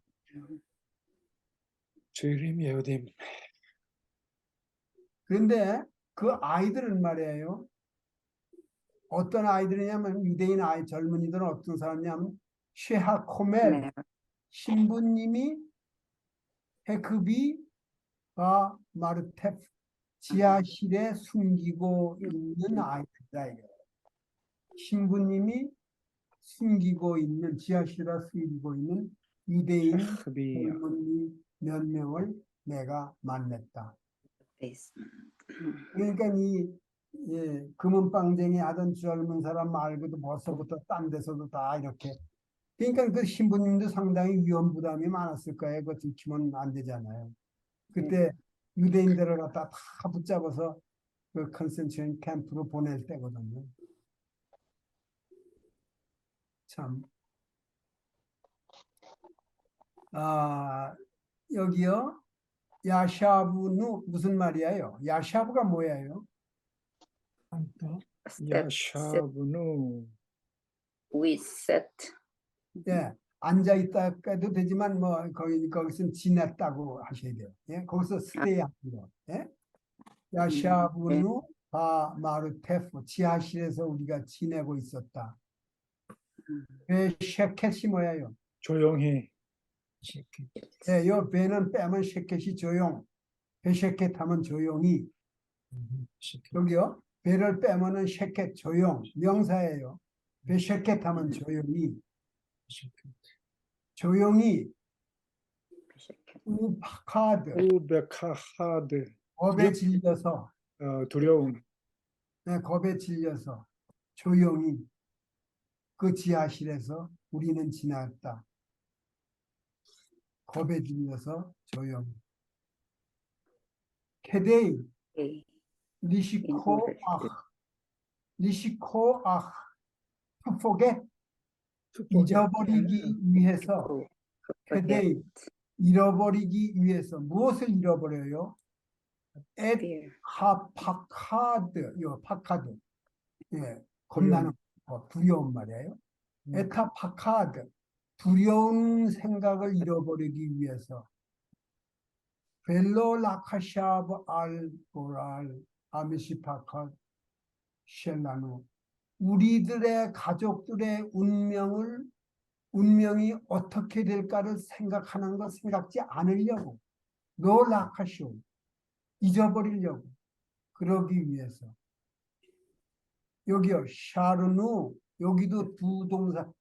B: 지림 예후딘
A: 그런데 그 아이들은 말이에요. 어떤 아이들이냐면 유대인 아이 젊은이들은 어떤 사람이냐면 쉐하 코멜 신부님이 헤크비와 마르테프 지하실에 숨기고 있는 아이들이다. 이거예요. 신부님이 숨기고 있는 지하실에 숨기고 있는 유대인
B: 흑비
A: 젊은이 몇 명을 내가 만났다.
F: Basement.
A: 그러니까 금은방쟁이 하던 젊은 사람 말고도 벌써부터 딴 데서도 다 이렇게. 그러니까 그 신부님도 상당히 위험 부담이 많았을 거예요. 그거 들키면 안 되잖아요. 그때 유대인들을 갖다 다 붙잡아서 그 컨센트레이션 캠프로 보낼 때거든요. 참. 여기요. 야샤브는 무슨 말이에요? 야샤브가 뭐예요?
B: 야샤브누
F: We set.
A: 예, 앉아 있다가도 되지만 뭐 거기서 지냈다고 하셔야 돼요. 예, 거기서 스테이하고. 예, 야샤브누 마르테프 지하실에서 우리가 지내고 있었다. 셰켓이 뭐예요?
B: 조용히
A: 예, 요 배는 빼면 셰켓이 조용. 배셰켓 하면 조용히. 여기요. 배를 빼면은 셰켓 조용. 명사예요. 배셰켓 하면 조용히. 조용히. 우파카드.
B: 우베카하드
A: 겁에 질려서.
B: 두려움
A: 네, 겁에 질려서. 조용히. 그 지하실에서 우리는 지났다. 겁에 질려서 조용히. 케데이.
F: A.
A: 리시코아. to forget. 잊어버리기 위해서
F: to
A: today
F: forget,
A: 잃어버리기 위해서 무엇을 잃어버려요? at
F: fear,
A: 파카드, 요 파카드, 예, 겁나는 두려운 말이에요. 에타 파카드, 두려운 생각을 잃어버리기 위해서 벨로 라카샤브 알 보랄 아미시파카 셸라노 우리들의 가족들의 운명이 어떻게 될까를 생각하는 거 생각지 않으려고 노 라카쇼 잊어버리려고 그러기 위해서 여기요 샤르누 여기도 두 동사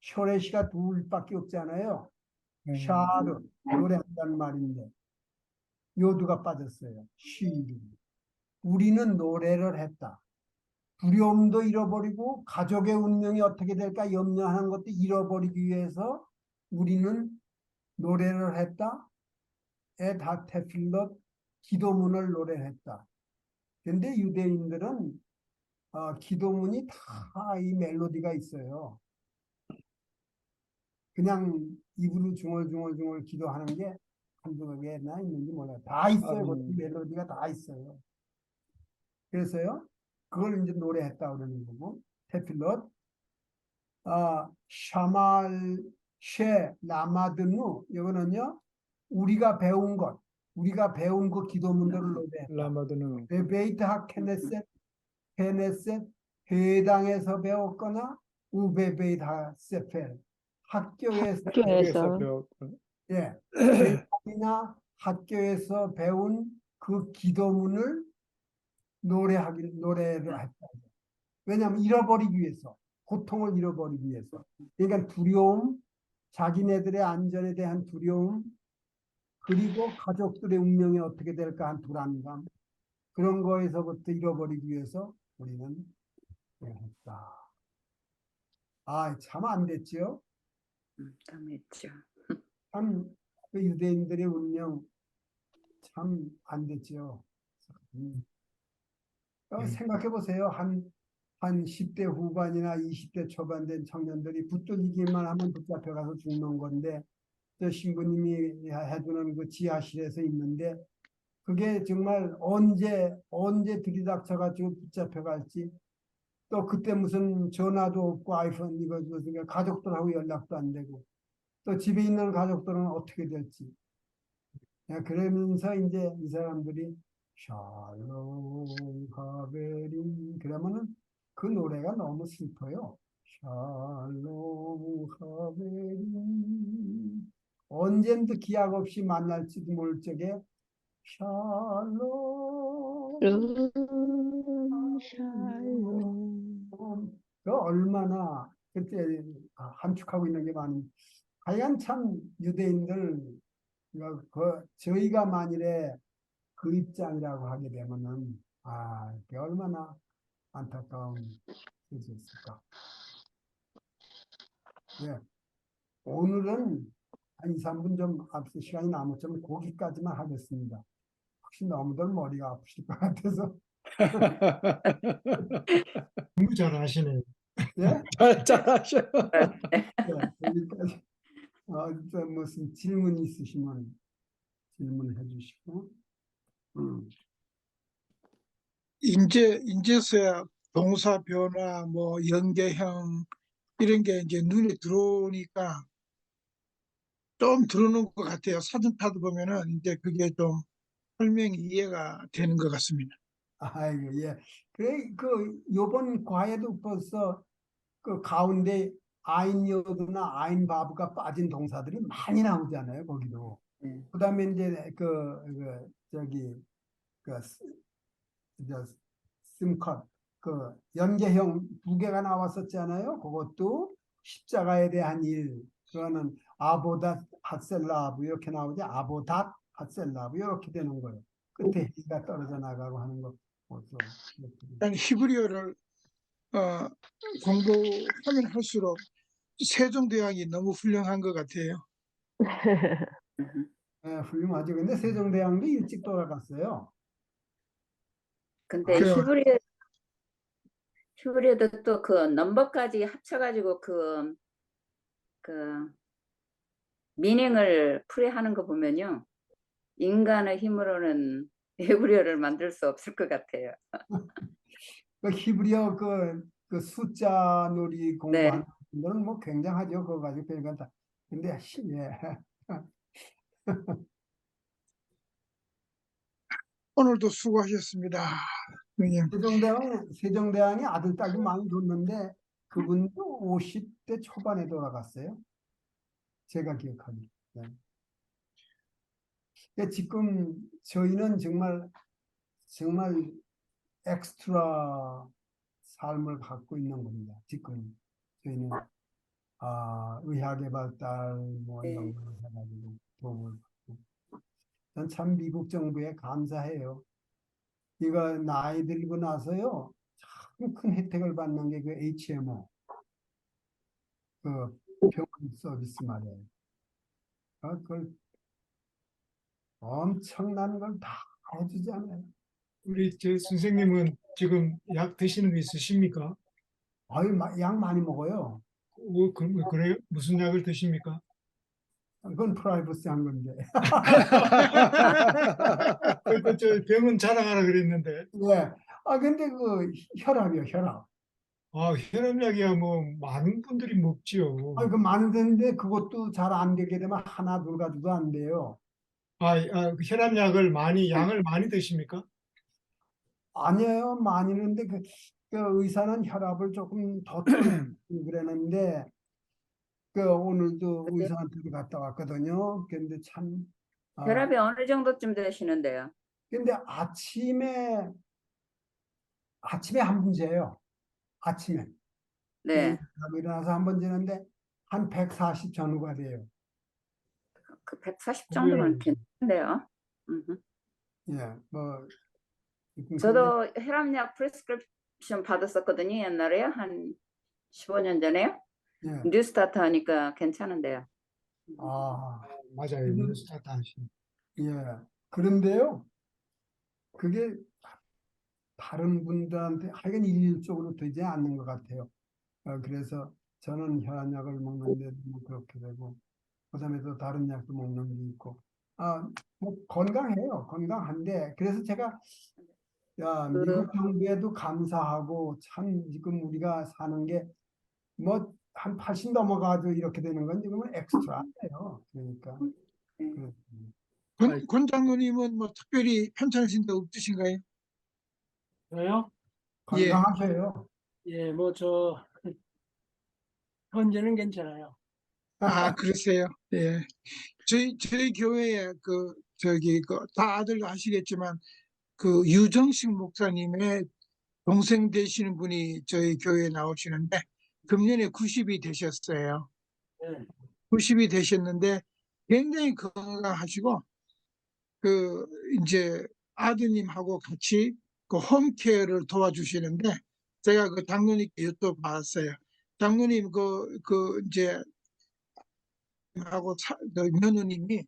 A: 셔레시가 둘밖에 없잖아요. 샤르 노래한다는 말인데 요두가 빠졌어요. 쉬 우리는 노래를 했다. 두려움도 잃어버리고 가족의 운명이 어떻게 될까 염려하는 것도 잃어버리기 위해서 우리는 노래를 했다. 에다테필럿 기도문을 노래했다. 그런데 유대인들은 기도문이 다 이 멜로디가 있어요. 그냥 입으로 중얼중얼 기도하는 게 한두 개나 있는지 몰라요. 다 있어요. 그 멜로디가 다 있어요. 그래서요, 그걸 이제 노래했다 그러는 거고, 테필럿, 샤말, 쉐, 라마드누, 이거는요, 우리가 배운 그 기도문들을 노래했다.
B: 라마드는
A: 베이트 하 케네셋, 회당에서 배웠거나, 우베베이트 하 세펠, 학교에서,
C: 학교에서
B: 배웠고
A: 예, 회당이나 학교에서 배운 그 기도문을 노래를 했다. 왜냐하면 잃어버리기 위해서, 고통을 잃어버리기 위해서. 그러니까 두려움, 자기네들의 안전에 대한 두려움, 그리고 가족들의 운명이 어떻게 될까 한 불안감, 그런 거에서부터 잃어버리기 위해서 우리는 했다. 참 안 됐죠?
F: 당했죠.
A: 참, 그 유대인들의 운명, 참 안 됐죠? 생각해 보세요. 한 10대 후반이나 20대 초반 된 청년들이 붙들리기만 하면 붙잡혀가서 죽는 건데, 저 신부님이 해두는 그 지하실에서 있는데, 그게 정말 언제 들이닥쳐가지고 붙잡혀갈지, 또 그때 무슨 전화도 없고 아이폰 이거 가족들하고 연락도 안 되고, 또 집에 있는 가족들은 어떻게 될지. 그러면서 이제 이 사람들이 샬롬 하베린 그러면은 그 노래가 너무 슬퍼요. 샬롬 하베린 언젠도 기약 없이 만날지도 모를 적에 샬롬
C: 샬롬
A: 그 얼마나 그때 함축하고 있는 게 많은 하여간 참 유대인들 저희가 만일에 그 입장이라고 하게 되면은 그게 얼마나 안타까운 일이었을까. 예, 오늘은 한 2, 3분 좀 앞서 시간이 남았지만 거기까지만 하겠습니다. 혹시 너무들 머리가 아프실 것 같아서
E: 너무 잘 아시네요.
A: 예,
B: 잘하셔.
A: 여기까지. 또 무슨 질문 있으시면 질문해 주시고.
D: 인제서야 동사 변화, 뭐 연계형 이런 게 이제 눈에 들어오니까 좀 들어오는 것 같아요. 사전파도 보면은 이제 그게 좀 설명이 이해가 되는 것 같습니다.
A: 아이고, 예. 그래, 요번 과에도 벌써 그 가운데 아인여드나 아인바브가 빠진 동사들이 많이 나오잖아요, 거기도. 그 다음에 이제 심컷, 연계형 두 개가 나왔었잖아요. 그것도 십자가에 대한 일, 그거는 아보닷 핫셀라브 이렇게 나오지, 아보닷 핫셀라브 이렇게 되는 거예요. 끝에 해가 떨어져 나가고 하는 거.
D: 일단 히브리어를 공부하면 할수록 세종대왕이 너무 훌륭한 것 같아요.
A: 네, 훌륭하죠. 근데 세종대왕도 일찍 돌아갔어요.
F: 근데
D: 그래요.
F: 히브리어도 또 그 넘버까지 합쳐가지고 그 그 미닝을 풀이하는 거 보면요. 인간의 힘으로는 에브리어를 만들 수 없을 것 같아요.
A: 그 히브리어 그 숫자 놀이
F: 네.
A: 공부하는 분들은 뭐 굉장하죠. 그거 가지고 별건 다. 근데 예.
D: 오늘도 수고하셨습니다. 선생님.
A: 세종대왕이 아들 딸도 많이 뒀는데 그분도 50대 초반에 돌아갔어요. 제가 기억하기로. 네. 근데 지금 저희는 정말 엑스트라 삶을 갖고 있는 겁니다. 지금 저희는 의학의 발달 뭐
F: 네.
A: 이런 걸 해가지고 도움을 받고. 전 참 미국 정부에 감사해요. 이거 나이 들고 나서요 참 큰 혜택을 받는 게 그 HMO 그 병원 서비스 말이에요. 그걸 엄청난 걸 다 해주잖아요.
E: 우리 저 선생님은 지금 약 드시는 거 있으십니까?
A: 아유, 약 많이 먹어요.
E: 그래요? 무슨 약을 드십니까?
A: 그건 프라이버시한 건데.
E: 그래도 저 병은 자랑하라 그랬는데.
A: 예. 근데 그 혈압이요, 혈압.
E: 혈압약이야 뭐 많은 분들이 먹지요.
A: 그 많은 데인데 그것도 잘 안 되게 되면 하나, 둘 가지고 안 돼요.
E: 그 혈압약을 양을 많이 드십니까?
A: 아니에요, 많이 있는데 그 의사는 혈압을 조금 더 그랬는데 오늘도 의사한테 갔다 왔거든요. 근데 참,
F: 혈압이 어느 정도쯤 되시는데요?
A: 근데 아침에 한 번 재요. 아침에.
F: 네.
A: 일어나서 한 번 재는데 한 140 전후가 돼요.
F: 그 140 정도면
E: 네.
F: 괜찮은데요. 음흠.
A: 예, 뭐
F: 저도 혈압약 프리스크립션 받았었거든요. 옛날에요. 한 15년 전에요.
A: 예,
F: 뉴스타트 하니까 괜찮은데요.
E: 맞아요.
A: 근데-
E: 뉴스타트 하시는.
A: 예. 그런데요, 그게 다른 분들한테 하여간 일률적으로 되지 않는 것 같아요. 그래서 저는 혈압약을 먹는데 뭐 그렇게 되고, 그다음에 또 다른 약도 먹는 게 있고, 뭐 건강해요. 건강한데, 그래서 제가 미국 정부에도 감사하고 참 지금 우리가 사는 게 뭐 한 80 넘어가도 이렇게 되는 건 지금은 엑스트라예요. 그러니까.
F: 네.
D: 권 장로님은 뭐 특별히 편찮으신 데 없으신가요?
C: 저요?
D: 예.
A: 건강하셔요.
C: 예, 뭐 현재는 괜찮아요.
D: 그러세요. 예. 저희 교회에 다들 아시겠지만 그 유정식 목사님의 동생 되시는 분이 저희 교회에 나오시는데 금년에 90이 되셨어요.
C: 네.
D: 90이 되셨는데 굉장히 건강하시고 이제 아드님하고 같이 그 홈케어를 도와주시는데 제가 그 장로님께 여쭤봤어요. 장로님 이제 하고 며느님이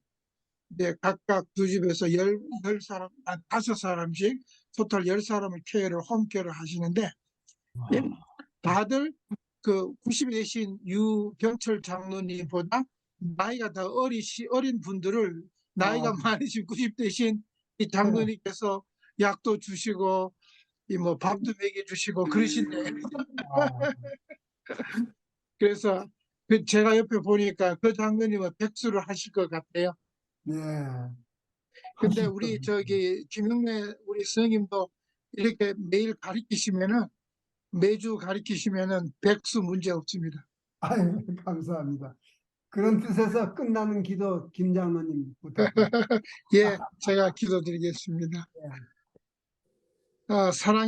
D: 이제 각각 두 집에서 열 사람, 5사람씩 토탈 10사람을 홈케어를 하시는데 예, 다들 그 90이 되신 유경철 장로님보다 나이가 더 어린 분들을 나이가 많으신 90 되신 이 장로님께서 약도 주시고 뭐 밥도 먹여주시고 그러신데 그래서 제가 옆에 보니까 그 장로님은 백수를 하실 것 같아요.
A: 네.
D: 근데
A: 하실
D: 우리
A: 거예요.
D: 김영래 우리 선생님도 이렇게 매주 가르치시면은 백수 문제 없습니다.
A: 아유, 감사합니다. 그런 뜻에서 끝나는 기도 김 장로님 부탁드립니다.
D: 예, 제가 기도드리겠습니다. 사랑